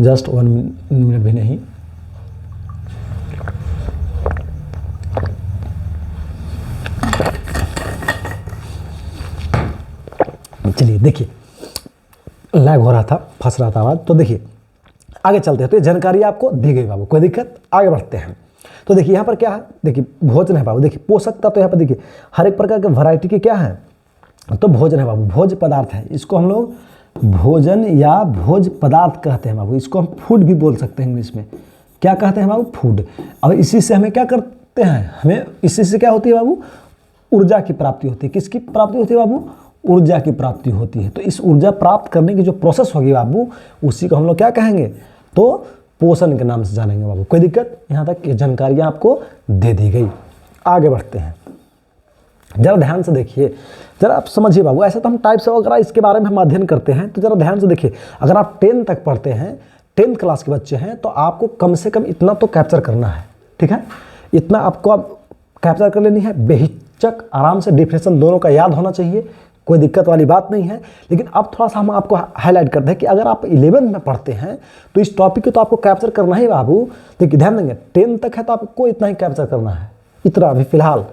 जस्ट 1 मिनट भी नहीं। चलिए देखिए, लैग हो रहा था, फंस रहा था आवाज़, तो देखिए आगे चलते हैं। तो ये जानकारी आपको दी गई बाबू, कोई दिक्कत? आगे बढ़ते हैं। तो देखिए यहाँ पर क्या है, देखिए भोजन है बाबू। देखिए पोषक तत्व तो यहाँ पर देखिए हर एक प्रकार के वैरायटी के क्या है, तो भोजन है बाबू, भोज्य पदार्थ है। इसको हम लोग भोजन या भोज्य पदार्थ कहते हैं बाबू। इसको हम फूड भी बोल सकते हैं इंग्लिश में। क्या कहते हैं बाबू? फूड। अब इसी से हमें क्या करते हैं, हमें इसी से क्या होती है बाबू, ऊर्जा की प्राप्ति होती है। किसकी प्राप्ति होती है बाबू? ऊर्जा की प्राप्ति होती है। तो इस ऊर्जा प्राप्त करने की जो प्रोसेस होगी बाबू, उसी को हम लोग क्या कहेंगे, तो पोषण के नाम से जानेंगे बाबू। कोई दिक्कत? यहाँ तक ये जानकारियाँ आपको दे दी गई। आगे बढ़ते हैं, जरा ध्यान से देखिए, जरा आप समझिए बाबू। ऐसे तो हम टाइप्स वगैरह इसके बारे में हम अध्ययन करते हैं, तो जरा ध्यान से देखिए। अगर आप 10 तक पढ़ते हैं, 10th क्लास के बच्चे हैं, तो आपको कम से कम इतना तो कैप्चर करना है, ठीक है? इतना आपको अब कैप्चर कर लेनी है, बेहिचक आराम से डिफिनेशन दोनों का याद होना चाहिए, कोई दिक्कत वाली बात नहीं है। लेकिन अब थोड़ा सा हम आपको हाईलाइट करते हैं कि अगर आप 11th में पढ़ते हैं तो इस टॉपिक को तो आपको कैप्चर करना ही बाबू। देखिए ध्यान देंगे, 10 तक है तो आपको इतना ही कैप्चर करना है, इतना अभी फिलहाल।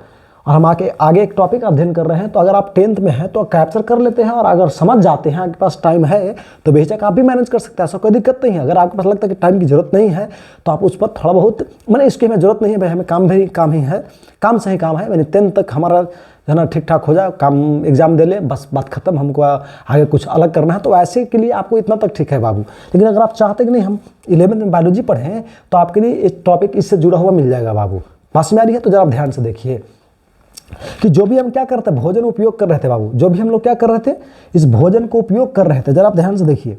और हम आगे एक टॉपिक अध्ययन कर रहे हैं, तो अगर आप 10th में हैं तो कैप्चर कर लेते हैं, और अगर समझ जाते हैं, आपके पास टाइम है, तो बेशक आप भी मैनेज कर सकते हैं, ऐसा कोई दिक्कत नहीं है। अगर आपके पास लगता है कि टाइम की जरूरत नहीं है, तो आप उस पर थोड़ा बहुत, मैंने इसकी हमें जरूरत नहीं है भाई, हमें काम ही है, काम से ही काम है। मैंने 10th तक हमारा है ना ठीक ठाक हो जाए, काम एग्जाम दे ले, बस बात खत्म, हमको आगे कुछ अलग करना है, तो ऐसे के लिए आपको इतना तक ठीक है बाबू। लेकिन अगर आप चाहते कि नहीं हम 11th में बायोलॉजी पढ़ें, तो आपके लिए एक टॉपिक इससे जुड़ा हुआ मिल जाएगा बाबू। पास में आ रही है? तो जरा आप ध्यान से देखिए कि जो भी हम क्या करते हैं, भोजन उपयोग कर रहे थे बाबू, जो भी हम लोग क्या कर रहे थे, इस भोजन को उपयोग कर रहे थे। जरा आप ध्यान से देखिए,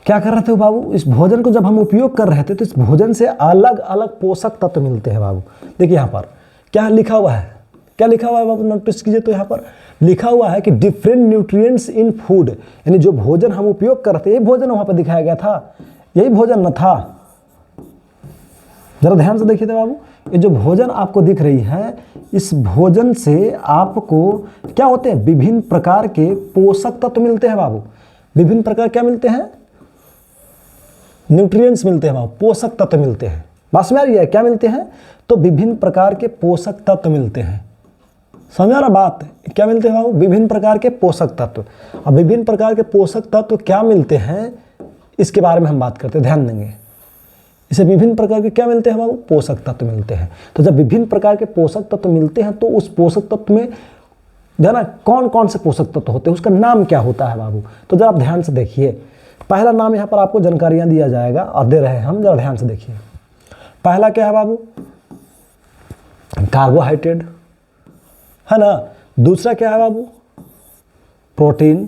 क्या कर रहे थे बाबू, इस भोजन को जब हम उपयोग कर रहे थे, तो इस भोजन से अलग अलग पोषक तत्व मिलते हैं बाबू। देखिए यहाँ पर क्या लिखा हुआ है, क्या लिखा हुआ है बाबू, नोटिस कीजिए। तो यहाँ पर लिखा हुआ है कि डिफरेंट न्यूट्रिएंट्स इन फूड, यानी जो भोजन हम उपयोग करते हैं, ये भोजन वहाँ पर दिखाया गया था, यही भोजन न था। जरा ध्यान से देखिए बाबू, ये जो भोजन आपको दिख रही है, इस भोजन से आपको क्या होते हैं, विभिन्न प्रकार के पोषक तत्व मिलते हैं बाबू। विभिन्न प्रकार क्या मिलते हैं, न्यूट्रिएंट्स मिलते हैं बाबू, पोषक तत्व मिलते हैं। बात में आ रही है? क्या मिलते हैं, तो विभिन्न प्रकार के पोषक तत्व मिलते हैं। समझ रहा बात? क्या मिलते हैं बाबू, विभिन्न प्रकार के पोषक तत्व। अब विभिन्न प्रकार के पोषक तत्व क्या मिलते हैं, इसके बारे में हम बात करते हैं, ध्यान देंगे। इसे विभिन्न प्रकार के क्या मिलते हैं बाबू, पोषक तत्व मिलते हैं। तो जब विभिन्न प्रकार के पोषक तत्व मिलते हैं तो उस पोषक तत्व में जो है ना कौन कौन से पोषक तत्व होते हैं, उसका नाम क्या होता है बाबू। तो जरा आप ध्यान से देखिए, पहला नाम यहाँ पर आपको जानकारियाँ दिया जाएगा और दे रहे हैं हम, जरा ध्यान से देखिए। पहला क्या है बाबू, कार्बोहाइड्रेट, है ना। दूसरा क्या है बाबू, प्रोटीन।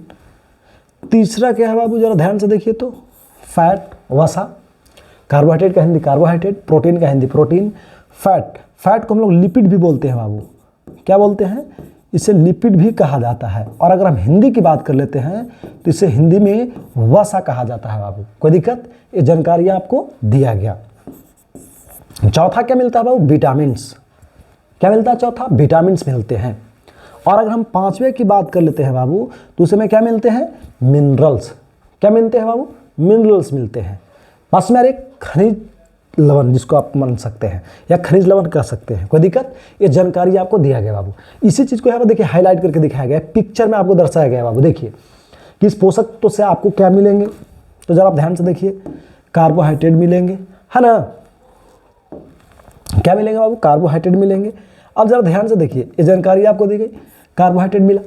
तीसरा क्या है बाबू, जरा ध्यान से देखिए तो, फैट, वसा। कार्बोहाइड्रेट का हिंदी कार्बोहाइड्रेट, प्रोटीन का हिंदी प्रोटीन, फैट को हम लोग लिपिड भी बोलते हैं बाबू। क्या बोलते हैं, इसे लिपिड भी कहा जाता है। और अगर हम हिंदी की बात कर लेते हैं तो इसे हिंदी में वसा कहा जाता है बाबू। कोई दिक्कत, ये जानकारी आपको दिया गया। चौथा क्या मिलता है बाबू, विटामिन्स। क्या मिलता है चौथा, विटामिन्स मिलते हैं। और अगर हम पांचवें की बात कर लेते हैं बाबू तो उसमें क्या मिलते हैं, मिनरल्स। क्या मिलते हैं बाबू, मिनरल्स मिलते हैं। बस में एक खनिज लवण जिसको आप मान सकते हैं या खनिज लवण कह सकते हैं। कोई दिक्कत, ये जानकारी आपको दिया गया बाबू। इसी चीज़ को यहाँ पर देखिए हाईलाइट करके दिखाया गया है, पिक्चर में आपको दर्शाया गया है बाबू। देखिए कि इस पोषक तत्व से आपको क्या मिलेंगे, तो जरा आप ध्यान से देखिए, कार्बोहाइड्रेट मिलेंगे, है ना। क्या मिलेंगे बाबू, कार्बोहाइड्रेट मिलेंगे। अब जरा ध्यान से देखिए, ये जानकारी आपको दी गई, कार्बोहाइड्रेट मिला।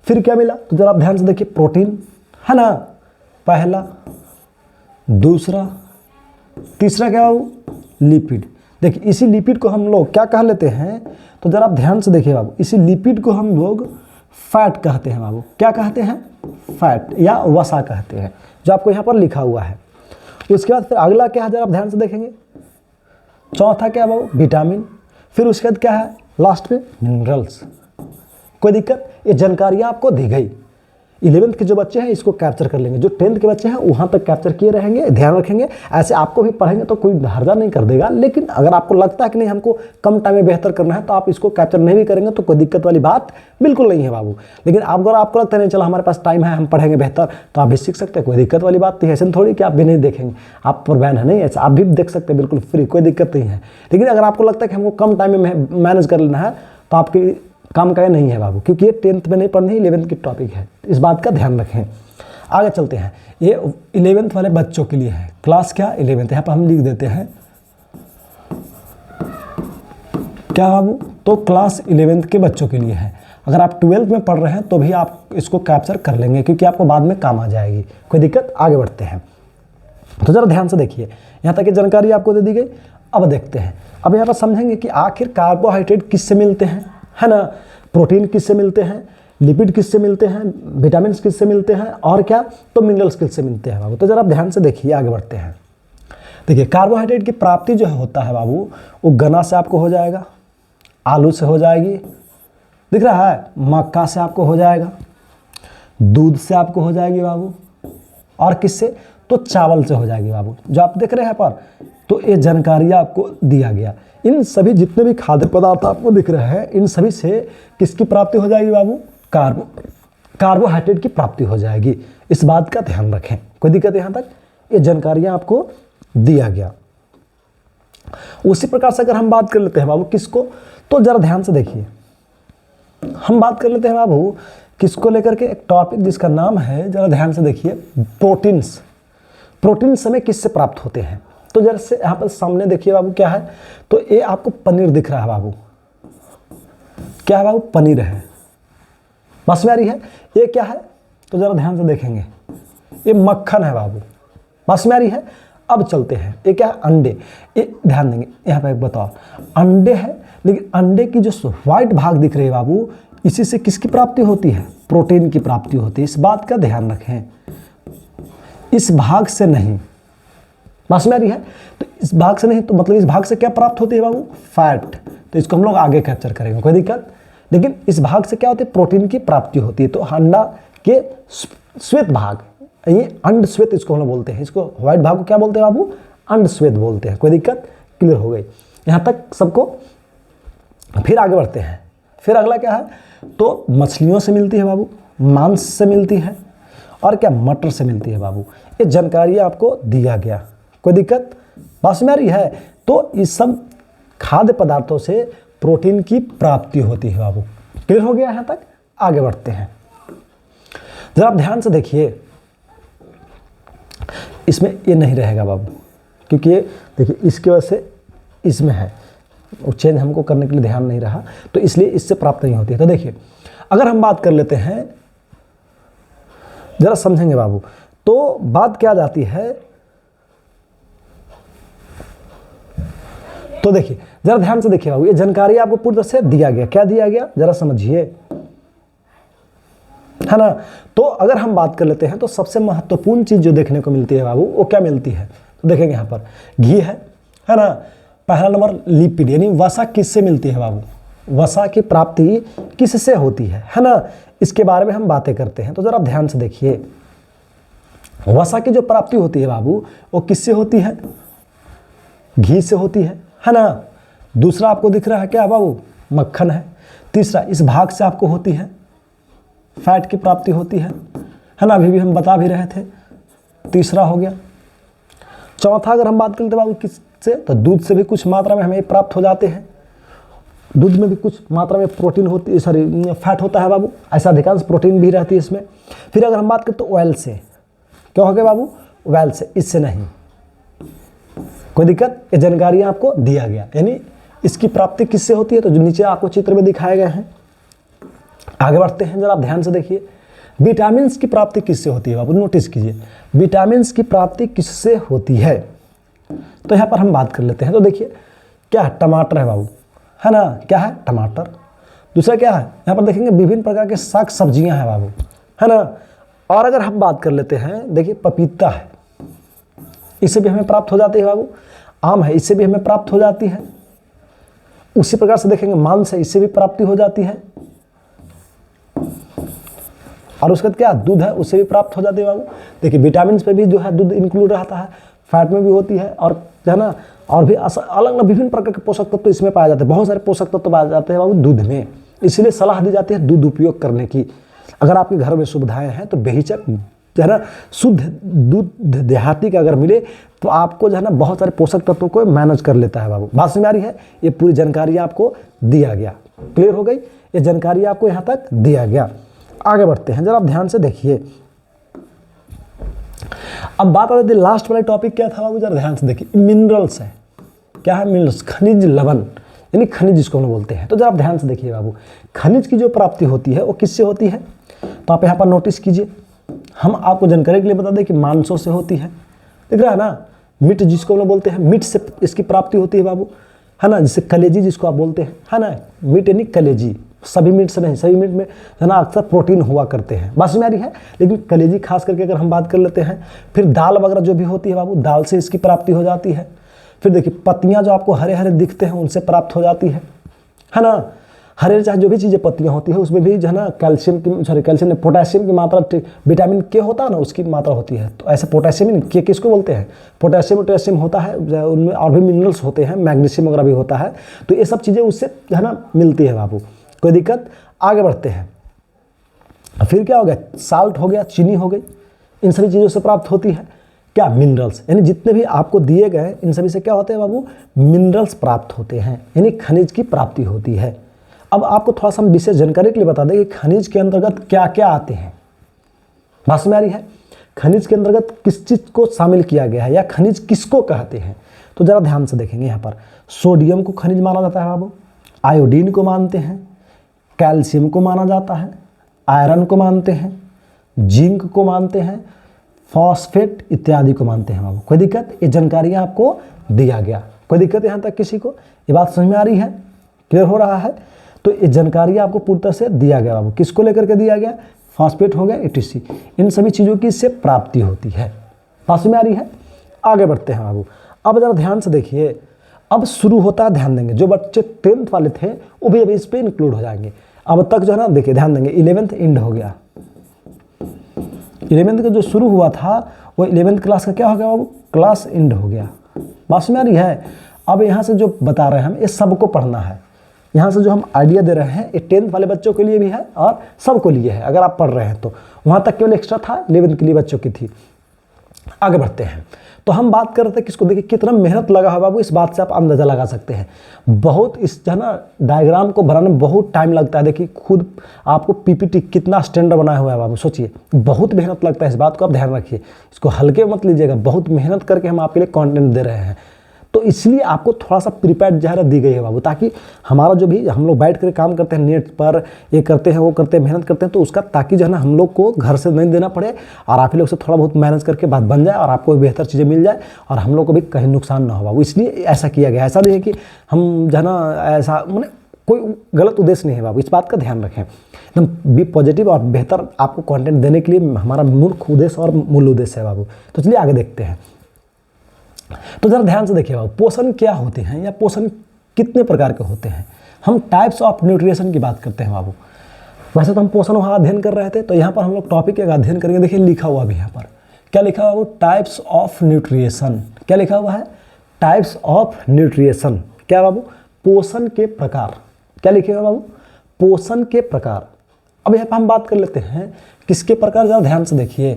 फिर क्या मिला, तो जरा आप ध्यान से देखिए, प्रोटीन, है ना, पहला, दूसरा, तीसरा क्या बाबू, लिपिड। देखिए इसी लिपिड को हम लोग क्या कह लेते हैं, तो जरा आप ध्यान से देखिए बाबू, इसी लिपिड को हम लोग फैट कहते हैं बाबू। क्या कहते हैं, फैट या वसा कहते हैं, जो आपको यहाँ पर लिखा हुआ है। उसके बाद फिर अगला क्या है, जरा आप ध्यान से देखेंगे, चौथा क्या है बाबू, विटामिन। फिर उसके बाद क्या है, लास्ट में मिनरल्स। कोई दिक्कत, ये जानकारियाँ आपको दी गई। 11th के जो बच्चे हैं इसको कैप्चर कर लेंगे, जो 10th के बच्चे हैं वहाँ तक कैप्चर किए रहेंगे, ध्यान रखेंगे। ऐसे आपको भी पढ़ेंगे तो कोई हर्जा नहीं कर देगा, लेकिन अगर आपको लगता है कि नहीं हमको कम टाइम में बेहतर करना है तो आप इसको कैप्चर नहीं भी करेंगे तो कोई दिक्कत वाली बात बिल्कुल नहीं है बाबू। लेकिन अगर आपको लगता है नहीं चलो हमारे पास टाइम है हम पढ़ेंगे बेहतर, तो आप भी सीख सकते हैं, कोई दिक्कत वाली बात नहीं है। ऐसे थोड़ी कि आप भी नहीं देखेंगे, आप पर बैन है नहीं, ऐसा आप भी देख सकते हैं बिल्कुल फ्री, कोई दिक्कत नहीं है। लेकिन अगर आपको लगता है कि हमको कम टाइम में मैनेज कर लेना है तो आपकी काम का नहीं है बाबू, क्योंकि ये 10th में नहीं पढ़नी, 11th की टॉपिक है, इस बात का ध्यान रखें। आगे चलते हैं, ये 11th वाले बच्चों के लिए है, क्लास क्या 11th, यहाँ पर हम लिख देते हैं क्या बाबू, तो क्लास 11th के बच्चों के लिए है। अगर आप 12th में पढ़ रहे हैं तो भी आप इसको कैप्चर कर लेंगे, क्योंकि आपको बाद में काम आ जाएगी, कोई दिक्कत। आगे बढ़ते हैं, तो ज़रा ध्यान से देखिए, यहाँ तक की जानकारी आपको दे दी गई। अब देखते हैं, अब यहाँ पर समझेंगे कि आखिर कार्बोहाइड्रेट किससे मिलते हैं, है ना, प्रोटीन किससे मिलते हैं, लिपिड किससे मिलते हैं, विटामिन किससे मिलते हैं, और क्या, तो मिनरल्स किससे मिलते हैं बाबू। तो जरा आप ध्यान से देखिए, आगे बढ़ते हैं। देखिए कार्बोहाइड्रेट की प्राप्ति जो होता है बाबू, वो गन्ना से आपको हो जाएगा, आलू से हो जाएगी, दिख रहा है, मक्का से आपको हो जाएगा, दूध से आपको हो जाएगी बाबू, और किससे, तो चावल से हो जाएगी बाबू, जो आप देख रहे हैं पर। तो ये जानकारी आपको दिया गया। इन सभी जितने भी खाद्य पदार्थ आपको दिख रहे हैं, इन सभी से किसकी प्राप्ति हो जाएगी बाबू, कार्बोहाइड्रेट की प्राप्ति हो जाएगी। इस बात का ध्यान रखें, कोई दिक्कत यहाँ तक, ये जानकारियाँ आपको दिया गया। उसी प्रकार से अगर हम बात कर लेते हैं बाबू किसको, तो जरा ध्यान से देखिए, हम बात कर लेते हैं बाबू किसको लेकर के, एक टॉपिक जिसका नाम है, जरा ध्यान से देखिए, प्रोटीन्स। प्रोटीन्स हमें किससे प्राप्त होते हैं, तो जरा से यहाँ पर सामने देखिए बाबू क्या है, तो ये आपको पनीर दिख रहा है बाबू, क्या है बाबू, पनीर है, बस में आ रही है। ये क्या है, तो जरा ध्यान से देखेंगे, ये मक्खन है बाबू, बस में आ रही है। अब चलते हैं, ये क्या है, अंडे। ये ध्यान देंगे, यहाँ पे एक बताओ, अंडे है, लेकिन अंडे की जो व्हाइट भाग दिख रही है बाबू, इसी से किसकी प्राप्ति होती है, प्रोटीन की प्राप्ति होती है। इस बात का ध्यान रखें, इस भाग से नहीं, बस में आ रही है, तो इस भाग से नहीं, तो मतलब इस भाग से क्या प्राप्त होती है बाबू, फैट। तो इसको हम लोग आगे कैप्चर करेंगे, कोई दिक्कत। लेकिन इस भाग से क्या होती है, प्रोटीन की प्राप्ति होती है। तो अंडा के श्वेत भाग, ये अंड श्वेत इसको हम लोग बोलते हैं, इसको व्हाइट भाग को क्या बोलते हैं बाबू, अंड श्वेत बोलते हैं। कोई दिक्कत, क्लियर हो गई यहाँ तक सबको। फिर आगे बढ़ते हैं, फिर अगला क्या है, तो मछलियों से मिलती है बाबू, मांस से मिलती है, और क्या, मटर से मिलती है बाबू। ये जानकारी आपको दिया गया, कोई दिक्कत, बस में आ रही है। तो इस सब खाद्य पदार्थों से प्रोटीन की प्राप्ति होती है बाबू, क्लियर हो गया यहाँ तक। आगे बढ़ते हैं, जरा आप ध्यान से देखिए, इसमें ये नहीं रहेगा बाबू, क्योंकि ये देखिए इसकी वजह से इसमें है, वो चेंज हमको करने के लिए ध्यान नहीं रहा, तो इसलिए इससे प्राप्त नहीं होती है। तो देखिए अगर हम बात कर लेते हैं, जरा समझेंगे बाबू, तो बात क्या जाती है, तो देखिए जरा ध्यान से देखिए बाबू, ये जानकारी आपको पूरी तरह से दिया गया, क्या दिया गया जरा समझिए, है ना। तो अगर हम बात कर लेते हैं तो सबसे महत्वपूर्ण चीज जो देखने को मिलती है बाबू, वो क्या मिलती है, तो देखेंगे यहाँ पर घी है ना। पहला नंबर लिपिड, यानी वसा किससे मिलती है बाबू, वसा की प्राप्ति किससे होती है ना, इसके बारे में हम बातें करते हैं। तो जरा ध्यान से देखिए, वसा की जो प्राप्ति होती है बाबू, वो किससे होती है, घी से होती है ना। दूसरा आपको दिख रहा है क्या बाबू, मक्खन है। तीसरा इस भाग से आपको होती है, फैट की प्राप्ति होती है ना, अभी भी हम बता भी रहे थे, तीसरा हो गया। चौथा अगर हम बात करते बाबू किससे, तो दूध से भी कुछ मात्रा में हमें प्राप्त हो जाते हैं, दूध में भी कुछ मात्रा में प्रोटीन होती है, सॉरी फैट होता है बाबू, ऐसा अधिकांश प्रोटीन भी रहती है इसमें। फिर अगर हम बात करें तो ऑयल से, क्या हो गया बाबू, ऑयल से, इससे नहीं कोई दिक्कत, ये जानकारी आपको दिया गया, यानी इसकी प्राप्ति किससे होती है, तो जो नीचे आपको चित्र में दिखाए गए हैं। आगे बढ़ते हैं, जरा आप ध्यान से देखिए, विटामिन की प्राप्ति किससे होती है बाबू, नोटिस कीजिए, विटामिन की प्राप्ति किससे होती है। तो यहाँ पर हम बात कर लेते हैं, तो देखिए क्या है, टमाटर है बाबू, है ना, क्या है, टमाटर। दूसरा क्या है, यहाँ पर देखेंगे विभिन्न प्रकार के साग सब्जियां हैं बाबू, है ना। और अगर हम बात कर लेते हैं, देखिए पपीता है, इससे भी हमें प्राप्त हो जाती है बाबू। आम है, इससे भी हमें प्राप्त हो जाती है। उसी प्रकार से देखेंगे मांस है, इससे भी प्राप्ति हो जाती है। और उसके बाद क्या, दूध है, उससे भी प्राप्त हो जाती है बाबू। देखिए विटामिन पे भी जो है दूध इंक्लूड रहता है, फैट में भी होती है, और जो है ना, और भी अलग अलग विभिन्न प्रकार के पोषक तत्व इसमें पाए जाते हैं, बहुत सारे पोषक तत्व पाए जाते हैं बाबू दूध में। इसलिए सलाह दी जाती है दूध उपयोग करने की। अगर आपके घर में सुविधाएं हैं तो बेहिचक जो है ना शुद्ध दूध देहाती का अगर मिले तो आपको जो है ना बहुत सारे पोषक तत्वों को मैनेज कर लेता है बाबू। बात समझ में आ रही है, ये पूरी जानकारी आपको दिया गया, क्लियर हो गई, ये जानकारी आपको यहाँ तक दिया गया। आगे बढ़ते हैं, जरा आप ध्यान से देखिए। अब बात आ जाती है लास्ट वाला टॉपिक क्या था बाबू, जरा ध्यान से देखिए, मिनरल्स है, क्या है, मिनरल्स, खनिज लवण, यानी खनिज जिसको हम बोलते हैं। तो जरा आप ध्यान से देखिए बाबू, खनिज की जो प्राप्ति होती है वो किससे होती है, तो आप यहाँ पर नोटिस कीजिए, हम आपको जानकारी के लिए बता दें कि मांसों से होती है, दिख रहा है ना, मीट जिसको हम लोग बोलते हैं, मीट से इसकी प्राप्ति होती है बाबू, है ना, जिससे कलेजी जिसको आप बोलते हैं, है ना, मीट यानी कलेजी, सभी मीट से नहीं, सभी मीट में है ना अक्सर प्रोटीन हुआ करते हैं, बात समझ में आ रही है, लेकिन कलेजी खास करके अगर हम बात कर लेते हैं। फिर दाल वगैरह जो भी होती है बाबू, दाल से इसकी प्राप्ति हो जाती है। फिर देखिए पत्तियां जो आपको हरे हरे दिखते हैं उनसे प्राप्त हो जाती है ना, हरे चाहे जो भी चीज़ें पत्तियां होती है उसमें भी जो है ना कैल्शियम की, सॉरी कैल्शियम नहीं, पोटेशियम की मात्रा, विटामिन के होता है ना उसकी मात्रा होती है। तो ऐसे पोटेशियम ही के किसको बोलते हैं, पोटेशियम पोटेशियम होता है, उनमें और भी मिनरल्स होते हैं, मैग्नीशियम वगैरह भी होता है। तो ये सब चीज़ें उससे जो है ना मिलती है बाबू, कोई दिक्कत। आगे बढ़ते हैं, फिर क्या हो गया, साल्ट हो गया, चीनी हो गई, इन सभी चीज़ों से प्राप्त होती है क्या, मिनरल्स, यानी जितने भी आपको दिए गए इन सभी से क्या होते हैं बाबू, मिनरल्स प्राप्त होते हैं, यानी खनिज की प्राप्ति होती है। अब आपको थोड़ा सा हम विशेष जानकारी के लिए बता दें कि खनिज के अंतर्गत क्या क्या आते हैं, बात समझ में आ रही है, खनिज के अंतर्गत किस चीज़ को शामिल किया गया है या खनिज किसको कहते हैं। तो जरा ध्यान से देखेंगे, यहाँ पर सोडियम को खनिज माना जाता है बाबू, आयोडीन को मानते हैं, कैल्शियम को माना जाता है, आयरन को मानते हैं, जिंक को मानते हैं, फॉस्फेट इत्यादि को मानते हैं बाबू। कोई दिक्कत, ये जानकारियाँ आपको दिया गया, कोई दिक्कत यहाँ तक किसी को, ये बात समझ में आ रही है, क्लियर हो रहा है। तो ये जानकारी आपको पूरी तरह से दिया गया बाबू, किसको लेकर के दिया गया, फॉस्फेट हो गया, एटीसी, इन सभी चीज़ों की इससे प्राप्ति होती है, बात समझ में आ रही है। आगे बढ़ते हैं बाबू, अब जरा ध्यान से देखिए, अब शुरू होता है, ध्यान देंगे, जो बच्चे 10th वाले थे वो भी अभी इस पर इंक्लूड हो जाएंगे। अब तक जो है ना देखिए ध्यान देंगे, 11th एंड हो गया, 11th का जो शुरू हुआ था वो 11th क्लास का क्या हो गया बाबू, क्लास एंड हो गया, बात समझ में आ रही है। अब यहाँ से जो बता रहे हैं हम, ये सबको पढ़ना है, यहाँ से जो हम आइडिया दे रहे हैं ये 10th वाले बच्चों के लिए भी है और सबको लिए है, अगर आप पढ़ रहे हैं तो। वहाँ तक केवल एक्स्ट्रा था 11th के लिए बच्चों की थी। आगे बढ़ते हैं, तो हम बात कर रहे थे किसको, देखिए कितना मेहनत लगा है बाबू, इस बात से आप अंदाज़ा लगा सकते हैं। बहुत इस जो है ना डायग्राम को बनाने में बहुत टाइम लगता है। देखिए खुद आपको पीपीटी कितना स्टैंडर्ड बनाया हुआ है बाबू, सोचिए बहुत मेहनत लगता है। इस बात को आप ध्यान रखिए, इसको हल्के मत लीजिएगा, बहुत मेहनत करके हम आपके लिए कंटेंट दे रहे हैं। तो इसलिए आपको थोड़ा सा प्रिपेयर्ड जो है दी गई है बाबू, ताकि हमारा जो भी हम लोग बैठ कर काम करते हैं नेट पर, ये करते हैं वो करते हैं, मेहनत करते हैं, तो उसका ताकि जो है ना हम लोग को घर से नहीं देना पड़े और आप ही लोग से थोड़ा बहुत मैनेज करके बात बन जाए और आपको बेहतर चीज़ें मिल जाए और हम लोग को भी कहीं नुकसान ना हो बाबू। इसलिए ऐसा किया गया। ऐसा नहीं है कि हम जो है ना ऐसा मैंने कोई गलत उद्देश्य नहीं है बाबू, इस बात का ध्यान रखें। एकदम बी पॉजिटिव और बेहतर आपको कंटेंट देने के लिए हमारा मुख्य उद्देश्य और मूल उद्देश्य है बाबू। तो चलिए आगे देखते हैं। तो जरा ध्यान से देखिए बाबू, पोषण क्या होते हैं या पोषण कितने प्रकार के होते हैं। हम टाइप्स ऑफ न्यूट्रिशन की बात करते हैं बाबू। वैसे तो हम पोषण वहाँ अध्ययन कर रहे थे, तो यहाँ पर हम लोग टॉपिक का अध्ययन करेंगे। देखिए लिखा हुआ भी यहाँ पर क्या लिखा हुआ बाबू, टाइप्स ऑफ न्यूट्रिशन। क्या लिखा हुआ है, टाइप्स ऑफ न्यूट्रिशन। क्या बाबू, पोषण के प्रकार। क्या लिखे हुआ बाबू, पोषण के प्रकार। अब यहाँ पर हम बात कर लेते हैं किसके प्रकार, जरा ध्यान से देखिए।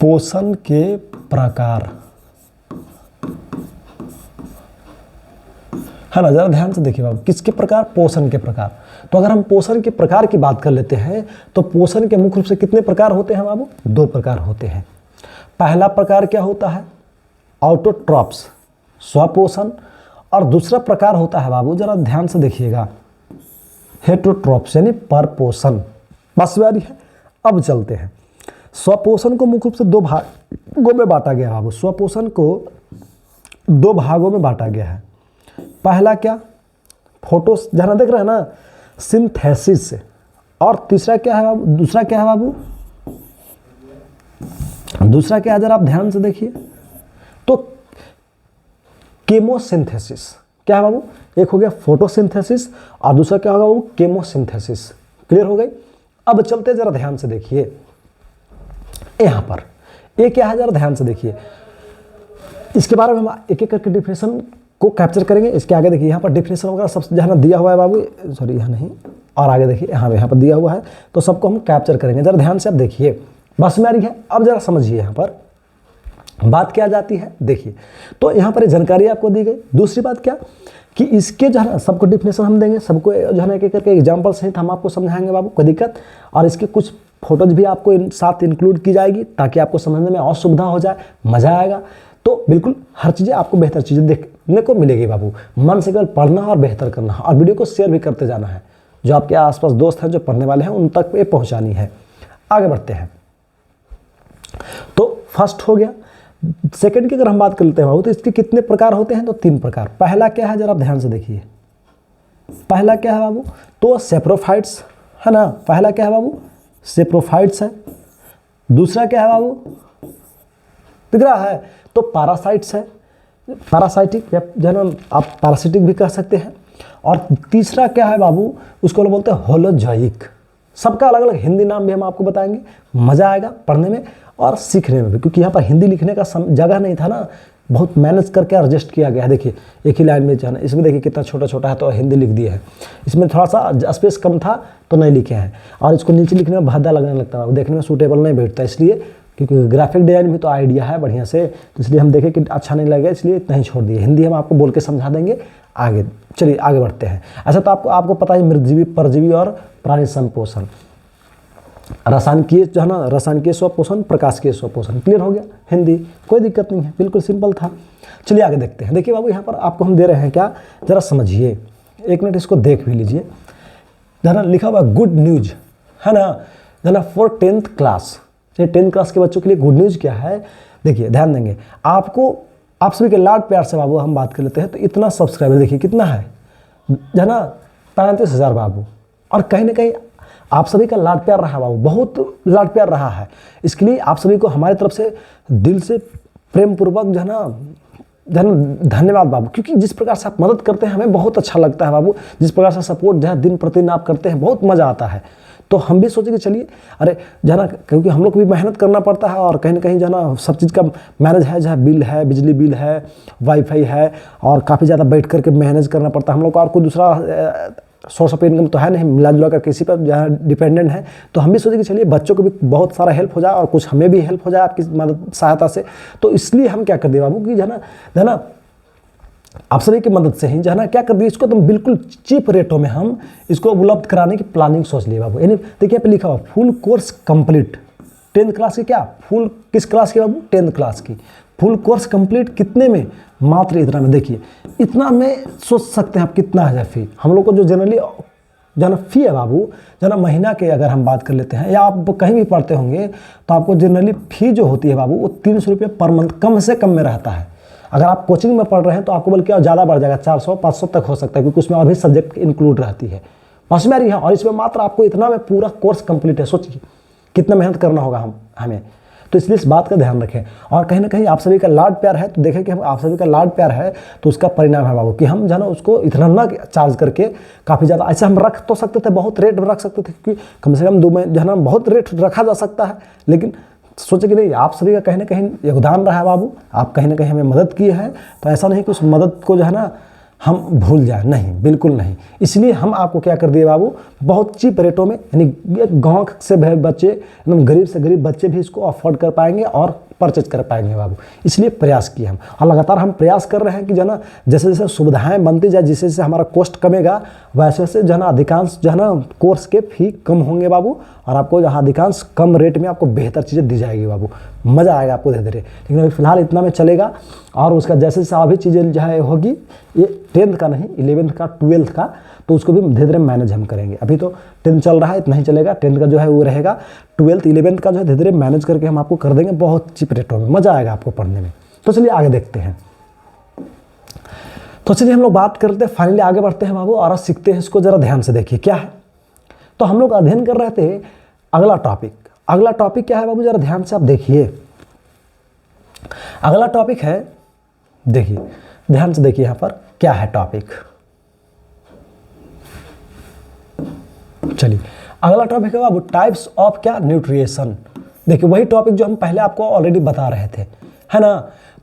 पोषण के प्रकार है ना, जरा ध्यान से देखिए बाबू, किसके प्रकार, पोषण के प्रकार। तो अगर हम पोषण के प्रकार की बात कर लेते हैं तो पोषण के मुख्य रूप से कितने प्रकार होते हैं बाबू, 2 प्रकार होते हैं। पहला प्रकार क्या होता है, ऑटोट्रॉप्स, स्वपोषण, और दूसरा प्रकार होता है बाबू, जरा ध्यान से देखिएगा, हेटेरोट्रॉप्स यानी परपोषण। बस वाली है। अब चलते हैं, स्वपोषण को मुख्य रूप से 2 भागों में बांटा गया है बाबू। स्वपोषण को 2 भागों में बांटा गया है। पहला क्या, फोटो जहाँ देख रहे हैं ना, सिंथेसिस, और तीसरा क्या है बाबू, दूसरा क्या है बाबू, दूसरा क्या है, जरा आप ध्यान से देखिए, तो केमोसिंथेसिस। क्या है बाबू, एक हो गया फोटोसिंथेसिस और दूसरा क्या होगा बाबू, केमोसिंथेसिस। क्लियर हो गई। अब चलते जरा ध्यान से देखिए, यहाँ पर ये क्या है, जरा ध्यान से देखिए। इसके बारे में हम एक एक करके डिफिनेशन को कैप्चर करेंगे। इसके आगे देखिए, यहाँ पर डिफिनेशन वगैरह सब जहाँ दिया हुआ है बाबू, सॉरी यहाँ नहीं, और आगे देखिए यहाँ पर दिया हुआ है, तो सबको हम कैप्चर करेंगे। जरा ध्यान से अब देखिए, बस में आ रही है। अब जरा समझिए यहाँ पर बात क्या जाती है, देखिए। तो यहाँ पर जानकारी आपको दी गई। दूसरी बात क्या कि इसके जो है ना सबको डिफिनेशन हम देंगे, सबको जो है ना एक एक करके एग्जाम्पल सहित हम आपको समझाएंगे बाबू, कोई दिक्कत। और इसके कुछ फोटोज भी आपको साथ इंक्लूड की जाएगी ताकि आपको समझने में और सुविधा हो जाए, मज़ा आएगा। तो बिल्कुल हर चीज़ें आपको बेहतर चीज़ें देखने को मिलेगी बाबू। मन से केवल पढ़ना और बेहतर करना, और वीडियो को शेयर भी करते जाना है। जो आपके आसपास दोस्त हैं जो पढ़ने वाले हैं उन तक ये पहुँचानी है। आगे बढ़ते हैं। तो फर्स्ट हो गया। सेकंड की अगर हम बात कर लेते हैं बाबू, तो इसके कितने प्रकार होते हैं, तो 3 प्रकार। पहला क्या है, जरा आप ध्यान से देखिए। पहला क्या है बाबू, तो सेप्रोफाइट्स है ना। पहला क्या है बाबू, सेप्रोफाइट्स है। दूसरा क्या है बाबू, दिख रहा है, तो पैरासाइट्स है, पैरासाइटिक या जो है ना आप पैरासिटिक भी कह सकते हैं। और तीसरा क्या है बाबू, उसको बोलते हैं होलोजोइक। सबका अलग अलग हिंदी नाम भी हम आपको बताएंगे, मज़ा आएगा पढ़ने में और सीखने में भी, क्योंकि यहाँ पर हिंदी लिखने का जगह नहीं था ना, बहुत मैनेज करके एडजस्ट किया गया है। देखिए एक ही लाइन में जो है ना, इसमें देखिए कितना छोटा छोटा है तो हिंदी लिख दिया है। इसमें थोड़ा सा स्पेस कम था तो नहीं लिखे हैं, और इसको नीचे लिखने में भद्दा लगने लगता है, देखने में सूटेबल नहीं बैठता, इसलिए क्योंकि ग्राफिक डिजाइन भी तो आइडिया है बढ़िया से, तो इसलिए हम देखें कि अच्छा नहीं लगेगा, इसलिए नहीं छोड़ दिए। हिंदी हम आपको बोल के समझा देंगे आगे। चलिए आगे बढ़ते हैं। अच्छा, तो आपको पता है मृतजीवी, परजीवी और प्राणी संपोषण, रासायनिकीय जो है ना, रासायनिकीय स्वपोषण, प्रकाशिकीय स्वपोषण। क्लियर हो गया हिंदी, कोई दिक्कत नहीं है, बिल्कुल सिंपल था। चलिए आगे देखते हैं। देखिए बाबू, यहाँ पर आपको हम दे रहे हैं क्या, जरा समझिए, 1 मिनट इसको देख भी लीजिए। है ना लिखा हुआ गुड न्यूज है ना फॉर 10th क्लास। ये 10th क्लास के बच्चों के लिए गुड न्यूज़ क्या है, देखिए ध्यान देंगे। आप सभी के लाड प्यार से बाबू हम बात कर लेते हैं, तो इतना सब्सक्राइबर देखिए कितना है ना, 35,000 बाबू। और कहीं ना कहीं आप सभी का लाड प्यार रहा बाबू, बहुत लाड प्यार रहा है। इसके लिए आप सभी को हमारी तरफ से दिल से प्रेम पूर्वक जो है ना धन्यवाद बाबू, क्योंकि जिस प्रकार से आप मदद करते हैं हमें बहुत अच्छा लगता है बाबू। जिस प्रकार से सपोर्ट जो है दिन प्रतिदिन आप करते हैं, बहुत मज़ा आता है। तो हम भी सोचे कि चलिए अरे जो है ना, क्योंकि हम लोग को भी मेहनत करना पड़ता है, और कहीं ना कहीं जो है ना सब चीज़ का मैनेज है, जहाँ बिल है, बिजली बिल है, वाईफाई है, और काफ़ी ज़्यादा बैठ करके मैनेज करना पड़ता है हम लोग को, और कोई दूसरा सोर्स ऑफ इनकम तो है नहीं, मिला जुला कर किसी पर जहाँ डिपेंडेंट है। तो हम भी सोचे कि चलिए बच्चों को भी बहुत सारा हेल्प हो जाए और कुछ हमें भी हेल्प हो जाए आपकी मदद सहायता से। तो इसलिए हम क्या कर दिए बाबू कि जो है ना आप सभी की मदद से ही जो है ना क्या कर दिए, इसको तो बिल्कुल चीप रेटों में हम इसको उपलब्ध कराने की प्लानिंग सोच लिए बाबू। यानी देखिए यहाँ पे लिखा हुआ full course complete 10th class की, क्या फुल किस क्लास की बाबू, 10th क्लास की। फुल कोर्स कंप्लीट कितने में, मात्र इतना में। देखिए इतना में सोच सकते हैं आप कितना है फी। हम लोग को जो जनरली जो ना फी है बाबू, जो ना महीना के अगर हम बात कर लेते हैं या आप कहीं भी पढ़ते होंगे तो आपको जनरली फी जो होती है बाबू वो 300 रुपये पर मंथ कम से कम में रहता है। अगर आप कोचिंग में पढ़ रहे हैं तो आपको बल्कि ज़्यादा बढ़ जाएगा, 400-500 तक हो सकता है, क्योंकि उसमें और भी सब्जेक्ट इंक्लूड रहती है। समझ में आ रही है। और इसमें मात्र आपको इतना में पूरा कोर्स कंप्लीट है। सोचिए कितना मेहनत करना होगा हमें। तो इसलिए इस बात का ध्यान रखें। और कहीं ना कहीं आप सभी का लाड प्यार है तो देखें कि हम आप सभी का लाड प्यार है तो उसका परिणाम है बाबू कि हम जो है ना उसको इतना ना चार्ज करके काफ़ी ज़्यादा ऐसे हम रख तो सकते थे, बहुत रेट रख सकते थे, क्योंकि कम से कम 2 महीने जो है ना बहुत रेट रखा जा सकता है। लेकिन सोचे कि नहीं, आप सभी का कहीं ना कहीं योगदान रहा है बाबू, आप कहीं ना कहीं हमें मदद की है। तो ऐसा नहीं कि उस मदद को जो है ना हम भूल जाए, नहीं, बिल्कुल नहीं। इसलिए हम आपको क्या कर दिए बाबू, बहुत चीप रेटों में, यानी गाँव से बच्चे, एकदम गरीब से गरीब बच्चे भी इसको अफोर्ड कर पाएंगे और परचेज कर पाएंगे बाबू। इसलिए प्रयास किए हम, और लगातार हम प्रयास कर रहे हैं कि जो है ना जैसे जैसे सुविधाएं बनती जाए, जैसे जैसे हमारा कॉस्ट कमेगा, वैसे वैसे जो है ना अधिकांश जो है ना कोर्स के फी कम होंगे बाबू, और आपको जहाँ अधिकांश कम रेट में आपको बेहतर चीज़ें दी जाएगी बाबू। मज़ा आएगा आपको धीरे धीरे। लेकिन अभी फिलहाल इतना में चलेगा, और उसका जैसे जैसे अभी चीज़ें जो है होगी, ये 10th का नहीं, 11th का, 12th का, तो उसको भी धीरे धीरे मैनेज हम करेंगे। अभी तो 10th चल रहा है, इतना ही चलेगा। 10th का जो है वो रहेगा, 12th 11th का जो है धीरे धीरे मैनेज करके हम आपको कर देंगे बहुत चीप रेटों में। मज़ा आएगा आपको पढ़ने में। तो चलिए आगे देखते हैं। तो चलिए हम लोग बात करते हैं, फाइनली आगे बढ़ते हैं बाबू और सीखते हैं इसको। जरा ध्यान से देखिए क्या है। तो हम लोग अध्ययन कर रहे थे अगला टॉपिक। अगला टॉपिक क्या है बाबू, जरा ध्यान से आप देखिए। अगला टॉपिक है, देखिए ध्यान से देखिए यहाँ पर क्या है टॉपिक। चलिए अगला टॉपिक है बाबू टाइप्स ऑफ क्या, न्यूट्रिशन। देखिए वही टॉपिक जो हम पहले आपको ऑलरेडी बता रहे थे, है ना।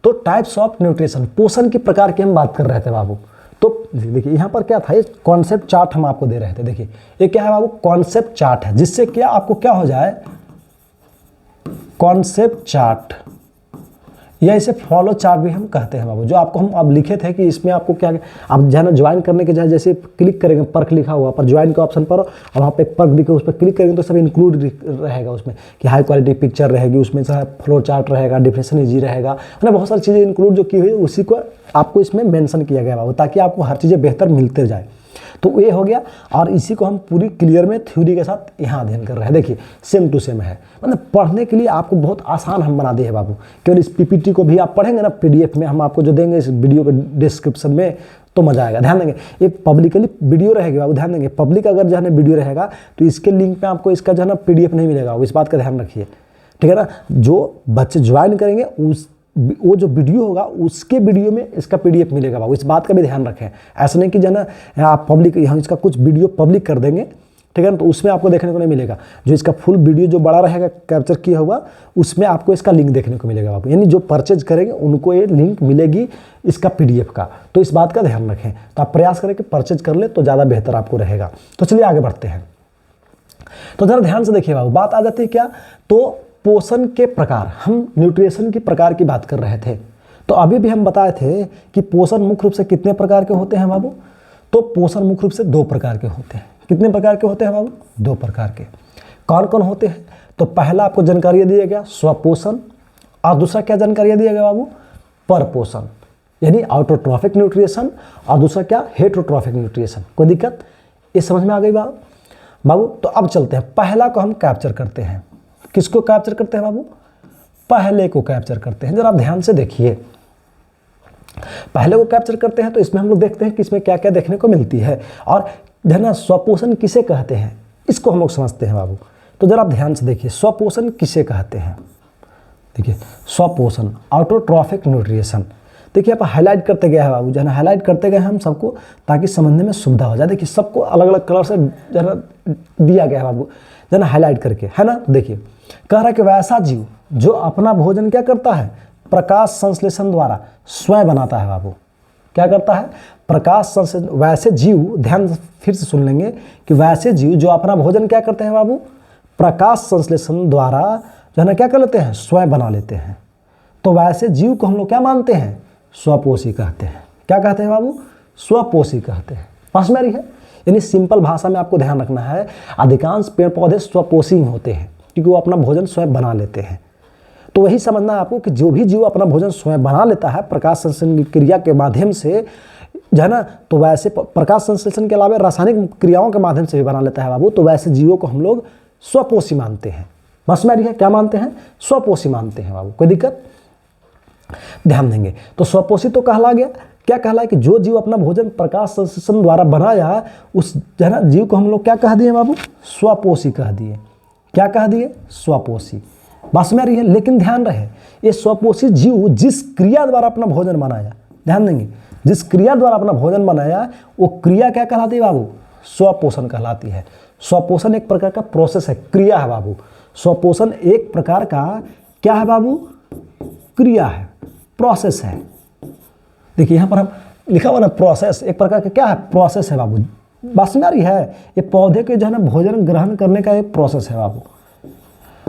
तो टाइप्स ऑफ न्यूट्रिशन, पोषण के प्रकार की हम बात कर रहे थे बाबू। तो देखिए यहाँ पर क्या था, ये कॉन्सेप्ट चार्ट हम आपको दे रहे थे। देखिए ये क्या है बाबू, कॉन्सेप्ट चार्ट है, जिससे क्या आपको क्या हो जाए, कॉन्सेप्ट चार्ट, या इसे फॉलो चार्ट भी हम कहते हैं बाबू। जो आपको हम अब लिखे थे कि इसमें आपको क्या, आप जो है ना ज्वाइन करने के जैसे क्लिक करेंगे, पर्क लिखा हुआ पर ज्वाइन के ऑप्शन पर, और वहाँ पे पर्क दिखे उस पर क्लिक करेंगे तो सब इंक्लूड रहेगा उसमें, कि हाई क्वालिटी पिक्चर रहेगी उसमें, चाहे फ्लो चार्ट रहेगा, डिफिनेशन ईजी रहेगा, है ना। बहुत सारी चीज़ें इंक्लूड जो की हुई उसी को आपको इसमें मेंशन किया गया बाबू, ताकि आपको हर चीज़ें बेहतर मिलते जाए। तो ये हो गया, और इसी को हम पूरी क्लियर में थ्योरी के साथ यहाँ अध्ययन कर रहे हैं। देखिए सेम टू सेम है, मतलब पढ़ने के लिए आपको बहुत आसान हम बना दिए हैं बाबू। केवल इस पीपीटी को भी आप पढ़ेंगे ना, पीडीएफ में हम आपको जो देंगे इस वीडियो के डिस्क्रिप्शन में, तो मजा आएगा। ध्यान देंगे, ये पब्लिकली वीडियो रहेगी बाबू, ध्यान देंगे। पब्लिक अगर जो है ना वीडियो रहेगा तो इसके लिंक पे आपको इसका जो है ना पीडीएफ नहीं मिलेगा, इस बात का ध्यान रखिए, ठीक है ना। जो बच्चे ज्वाइन करेंगे वो जो वीडियो होगा उसके वीडियो में इसका पीडीएफ मिलेगा बाबू, इस बात का भी ध्यान रखें। ऐसा नहीं कि जो है ना आप पब्लिक यहाँ इसका कुछ वीडियो पब्लिक कर देंगे, ठीक है ना, तो उसमें आपको देखने को नहीं मिलेगा। जो इसका फुल वीडियो जो बड़ा रहेगा कैप्चर किया हुआ, उसमें आपको इसका लिंक देखने को मिलेगा बाबू। यानी जो परचेज करेंगे उनको ये लिंक मिलेगी इसका पीडीएफ का। तो इस बात का ध्यान रखें। तो आप प्रयास करें कि परचेज कर ले तो ज़्यादा बेहतर आपको रहेगा। तो चलिए आगे बढ़ते हैं। तो ज़रा ध्यान से देखिए बाबू, बात आ जाती है क्या, तो पोषण के प्रकार, हम न्यूट्रिशन की प्रकार की बात कर रहे थे। तो अभी भी हम बताए थे कि पोषण मुख्य रूप से कितने प्रकार के होते हैं बाबू, तो पोषण मुख्य रूप से 2 प्रकार के होते हैं। कितने प्रकार के होते हैं बाबू, 2 प्रकार के। कौन कौन होते हैं, तो पहला आपको जानकारी दिया गया स्वपोषण, और दूसरा क्या जानकारी दिया गया बाबू, परपोषण, यानी ऑटोट्रॉफिक न्यूट्रिशन, और दूसरा क्या, हेटरोट्रॉफिक न्यूट्रिशन। कोई दिक्कत, ये समझ में आ गई बाबू। तो अब चलते हैं, पहला को हम कैप्चर करते हैं। किसको कैप्चर करते हैं बाबू, पहले को कैप्चर करते हैं। जरा आप ध्यान से देखिए, पहले को कैप्चर करते हैं तो इसमें हम लोग देखते हैं कि इसमें क्या क्या देखने को मिलती है, और है ना स्वपोषण किसे कहते हैं इसको हम लोग समझते हैं बाबू। तो जरा आप ध्यान से देखिए, स्वपोषण किसे कहते हैं। देखिए स्वपोषण, ऑटोट्रॉफिक न्यूट्रिशन। देखिए आप हाईलाइट करते गए हैं बाबू, जो है ना हाईलाइट करते गए हम सबको, ताकि समझने में सुविधा हो जाए। देखिए सबको अलग अलग कलर से जो है दिया गया है बाबू, जो है ना हाईलाइट करके, है ना। देखिए कह रहा है कि वैसा जीव जो अपना भोजन क्या करता है, प्रकाश संश्लेषण द्वारा स्वयं बनाता है बाबू। क्या करता है? प्रकाश संश्लेषण। वैसे जीव, ध्यान फिर से सुन लेंगे कि वैसे जीव जो अपना भोजन क्या करते हैं बाबू? प्रकाश संश्लेषण द्वारा जो है ना क्या कर लेते हैं? स्वयं बना लेते हैं। तो वैसे जीव को हम लोग क्या मानते हैं? स्वपोषी कहते हैं। क्या कहते हैं बाबू? स्वपोषी कहते हैं। समझ में आ रही है? यानी सिंपल भाषा में आपको ध्यान रखना है, अधिकांश पेड़ पौधे स्वपोषी होते हैं क्योंकि वो अपना भोजन स्वयं बना लेते हैं। तो वही समझना है आपको कि जो भी जीव अपना भोजन स्वयं बना लेता है प्रकाश संश्लेषण क्रिया के माध्यम से, जो है ना, तो वैसे प्रकाश संश्लेषण के अलावा रासायनिक क्रियाओं के माध्यम से भी बना लेता है बाबू, तो वैसे जीवों को हम लोग स्वपोषी मानते हैं। समझ में आ रही है? क्या मानते हैं? स्वपोषी मानते हैं बाबू। कोई दिक्कत? ध्यान देंगे। तो स्वपोषी तो कहला गया, क्या कहला है कि जो जीव अपना भोजन प्रकाश संश्लेषण द्वारा बनाया उस जो है ना जीव को हम लोग क्या कह दिए बाबू? स्वपोषी कह दिए। क्या कह दिए? स्वपोषी। बस में रही है। लेकिन ध्यान रहे, ये स्वपोषी जीव जिस क्रिया द्वारा अपना भोजन बनाया, ध्यान देंगे, जिस क्रिया द्वारा अपना भोजन बनाया वो क्रिया क्या कहलाती है बाबू? स्वपोषण कहलाती है। स्वपोषण एक प्रकार का प्रोसेस है, क्रिया है बाबू। स्वपोषण एक प्रकार का क्या है बाबू? क्रिया है, प्रोसेस है। देखिए यहाँ पर हम लिखा हुआ ना प्रोसेस, एक प्रकार का क्या है? प्रोसेस है बाबू। बस में आ रही है? ये पौधे के जो है ना भोजन ग्रहण करने का एक प्रोसेस है बाबू।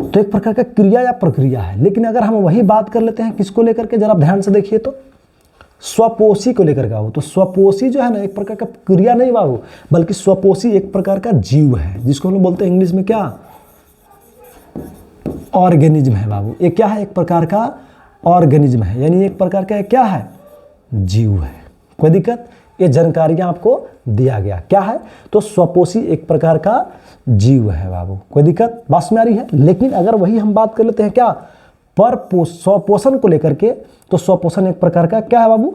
तो एक प्रकार का क्रिया या प्रक्रिया है। लेकिन अगर हम वही बात कर लेते हैं किसको लेकर के, जरा ध्यान से देखिए तो स्वपोषी को लेकर के बाबू। तो स्वपोषी जो है ना एक प्रकार का क्रिया नहीं बाबू, बल्कि स्वपोषी एक प्रकार का जीव है जिसको हम लोग बोलते हैं इंग्लिश में क्या? ऑर्गेनिज्म है बाबू। ये क्या है? एक प्रकार का ऑर्गेनिज्म है, यानी एक प्रकार का क्या है? जीव है। कोई दिक्कत? ये जानकारियां आपको दिया गया। क्या है? तो स्वपोषी एक प्रकार का जीव है बाबू। कोई दिक्कत? बस में आ रही है? लेकिन अगर वही हम बात कर लेते हैं क्या? स्वपोषण को लेकर के, तो स्वपोषण एक प्रकार का क्या है बाबू?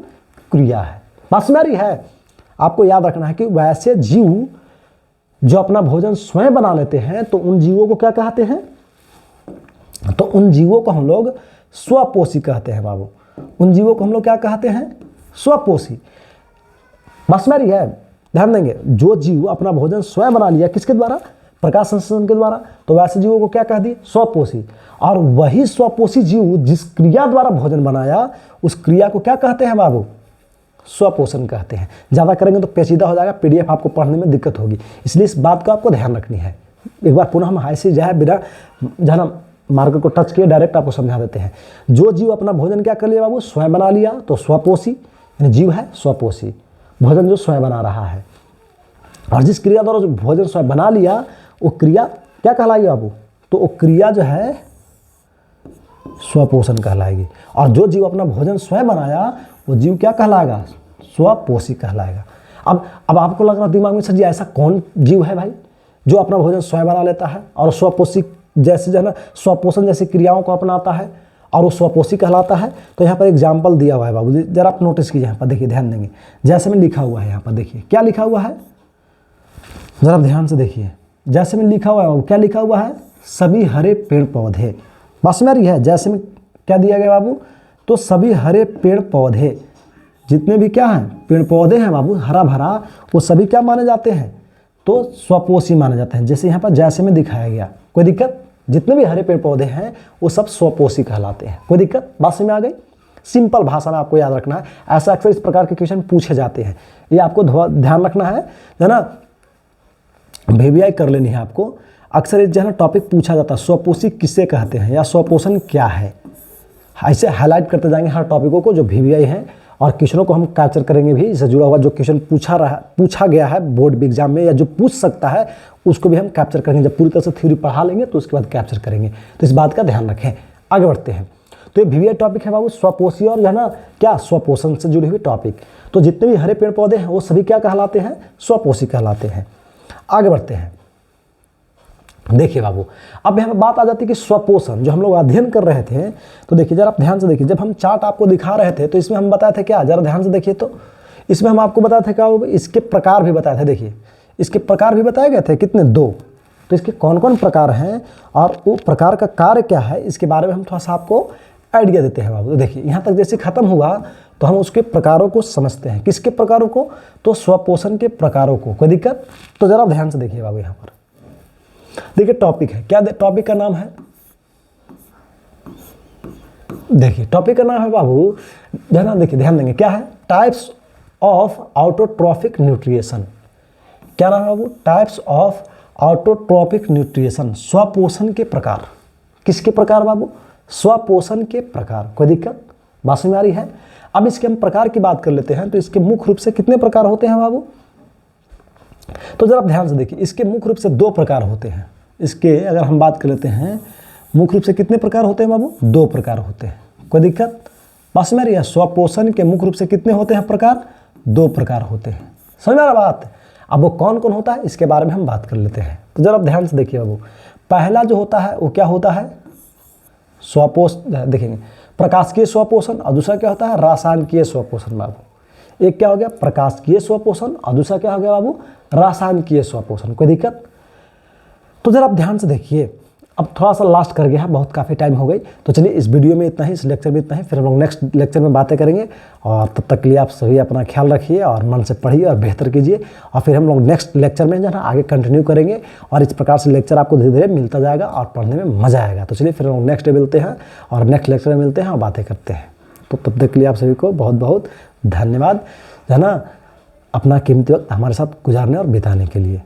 क्रिया है। बस में आ रही है? आपको याद रखना है कि वैसे जीव जो अपना भोजन स्वयं बना लेते हैं तो उन जीवों को क्या कहते हैं? तो उन जीवों को हम लोग स्वपोषी कहते हैं बाबू। उन जीवों को हम लोग क्या कहते हैं? स्वपोषी। बस में आ रही है? ध्यान देंगे, जो जीव अपना भोजन स्वयं बना लिया किसके द्वारा? प्रकाश संश्लेषण के द्वारा, तो वैसे जीवों को क्या कह दिए? स्वपोषी। और वही स्वपोषी जीव जिस क्रिया द्वारा भोजन बनाया उस क्रिया को क्या कहते हैं बाबू? स्वपोषण कहते हैं। ज़्यादा करेंगे तो पेचीदा हो जाएगा, पीडीएफ आपको पढ़ने में दिक्कत होगी, इसलिए इस बात को आपको ध्यान रखनी है। एक बार पुनः हम हाई से जाए बिना जाना मार्कर को टच किए डायरेक्ट आपको समझा देते हैं। जो जीव अपना भोजन क्या कर लिया बाबू? स्वयं बना लिया, तो स्वपोषी यानी जीव है स्वपोषी, भोजन जो स्वयं बना रहा है। और जिस क्रिया द्वारा जो भोजन स्वयं बना लिया वो क्रिया क्या कहलाएगी बाबू? तो वो क्रिया जो है स्वपोषण कहलाएगी। और जो जीव अपना भोजन स्वयं बनाया वो जीव क्या कहलाएगा? स्वपोषी कहलाएगा। अब आपको लग रहा दिमाग में सर जी ऐसा कौन जीव है भाई जो अपना भोजन स्वयं बना लेता है और स्वपोषी जैसे जो है ना स्वपोषण जैसी क्रियाओं को अपनाता है और वो स्वपोषी कहलाता है? तो यहाँ पर एग्जाम्पल दिया हुआ है बाबू, जरा आप नोटिस कीजिए। यहाँ पर देखिए, ध्यान देंगे, जैसे में लिखा हुआ है यहाँ पर देखिए क्या लिखा हुआ है, जरा ध्यान से देखिए। जैसे में लिखा हुआ है बाबू, क्या लिखा हुआ है? सभी हरे पेड़ पौधे। बस में रही है? जैसे में क्या दिया गया बाबू? तो सभी हरे पेड़ पौधे, जितने भी क्या हैं पेड़ पौधे हैं बाबू हरा भरा, वो सभी क्या माने जाते हैं? तो स्वपोषी माने जाते हैं। जैसे यहाँ पर जैसे में दिखाया गया। कोई दिक्कत? जितने भी हरे पेड़ पौधे हैं वो सब स्वपोषी कहलाते हैं। कोई दिक्कत? बात समझ में आ गई? सिंपल भाषा में आपको याद रखना है, ऐसा अक्सर इस प्रकार के क्वेश्चन पूछे जाते हैं, ये आपको ध्यान रखना है ना। VVI कर लेनी है आपको। अक्सर जो है ना टॉपिक पूछा जाता है स्वपोषी किसे कहते हैं या स्वपोषण क्या है, ऐसे हाईलाइट करते जाएंगे हर टॉपिकों को जो VVI है, और क्वेश्चनों को हम कैप्चर करेंगे भी। इससे जुड़ा हुआ जो क्वेश्चन पूछा गया है बोर्ड एग्जाम में या जो पूछ सकता है उसको भी हम कैप्चर करेंगे। जब पूरी तरह से थ्योरी पढ़ा लेंगे तो उसके बाद कैप्चर करेंगे, तो इस बात का ध्यान रखें। आगे बढ़ते हैं। तो ये VVI टॉपिक है बाबू स्वपोषी और जो है ना क्या स्वपोषण से जुड़ी हुई टॉपिक। तो जितने भी हरे पेड़ पौधे हैं वो सभी क्या कहलाते हैं? स्वपोषी कहलाते हैं। आगे बढ़ते हैं। देखिए बाबू, अब यहाँ पर बात आ जाती है कि स्वपोषण जो हम लोग अध्ययन कर रहे थे, तो देखिए जरा आप ध्यान से देखिए, जब हम चार्ट आपको दिखा रहे थे तो इसमें हम बताए थे क्या, जरा ध्यान से देखिए, तो इसमें हम आपको बताए थे क्या, इसके प्रकार भी बताए थे। देखिए इसके प्रकार भी बताए गए थे कितने? 2। तो इसके कौन कौन प्रकार हैं और वो प्रकार का कार्य क्या है इसके बारे में हम थोड़ा सा आपको आइडिया देते हैं बाबू। तो देखिए यहाँ तक जैसे खत्म हुआ तो हम उसके प्रकारों को समझते हैं। किसके प्रकारों को? तो स्वपोषण के प्रकारों को। कोई दिक्कत? तो जरा ध्यान से देखिए बाबू, यहाँ पर देखिए टॉपिक है क्या, टॉपिक का नाम है, देखिए टॉपिक का नाम है बाबू, ध्यान देखिए, ध्यान देंगे क्या है? Types of autotrophic nutrition. क्या नाम है बाबू? टाइप्स ऑफ ऑटोट्रॉफिक न्यूट्रिएशन, स्वपोषण के प्रकार। किसके प्रकार बाबू? स्वपोषण के प्रकार। कोई दिक्कत? बात समझ में आ रही है? अब इसके हम प्रकार की बात कर लेते हैं। तो इसके मुख्य रूप से कितने प्रकार होते हैं बाबू? तो जरा ध्यान से देखिए, इसके मुख्य रूप से 2 प्रकार होते हैं। इसके अगर हम बात कर लेते हैं, मुख्य रूप से कितने प्रकार होते हैं बाबू? 2 प्रकार होते हैं। कोई दिक्कत? बात समझ में आ रही है? स्वपोषण के मुख्य रूप से कितने होते हैं प्रकार? 2 प्रकार होते हैं। समझ में आ रहा बात? अब वो कौन कौन होता है इसके बारे में हम बात कर लेते हैं। तो जरा ध्यान से देखिए बाबू, पहला जो होता है वो क्या होता है? स्वपोषण, देखेंगे प्रकाशिकीय स्वपोषण, और दूसरा क्या होता है? रासायनिकीय स्वपोषण बाबू। एक क्या हो गया? प्रकाशिकीय स्वपोषण, और दूसरा क्या हो गया बाबू? रासायनिकीय स्वपोषण। कोई दिक्कत? तो जरा आप ध्यान से देखिए, अब थोड़ा सा लास्ट कर गया है, बहुत काफ़ी टाइम हो गई। तो चलिए इस वीडियो में इतना ही, इस लेक्चर में इतना ही, फिर हम लोग नेक्स्ट लेक्चर में बातें करेंगे। और तब तक के लिए आप सभी अपना ख्याल रखिए और मन से पढ़िए और बेहतर कीजिए। और फिर हम लोग नेक्स्ट लेक्चर में जो है ना आगे कंटिन्यू करेंगे, और इस प्रकार से लेक्चर आपको धीरे धीरे मिलता जाएगा और पढ़ने में मज़ा आएगा। तो चलिए फिर हम लोग नेक्स्ट डे मिलते हैं और नेक्स्ट लेक्चर में मिलते हैं और बातें करते हैं। तो तब तक के लिए आप सभी को बहुत बहुत धन्यवाद, है ना, अपना कीमती वक्त हमारे साथ गुजारने और बिताने के लिए।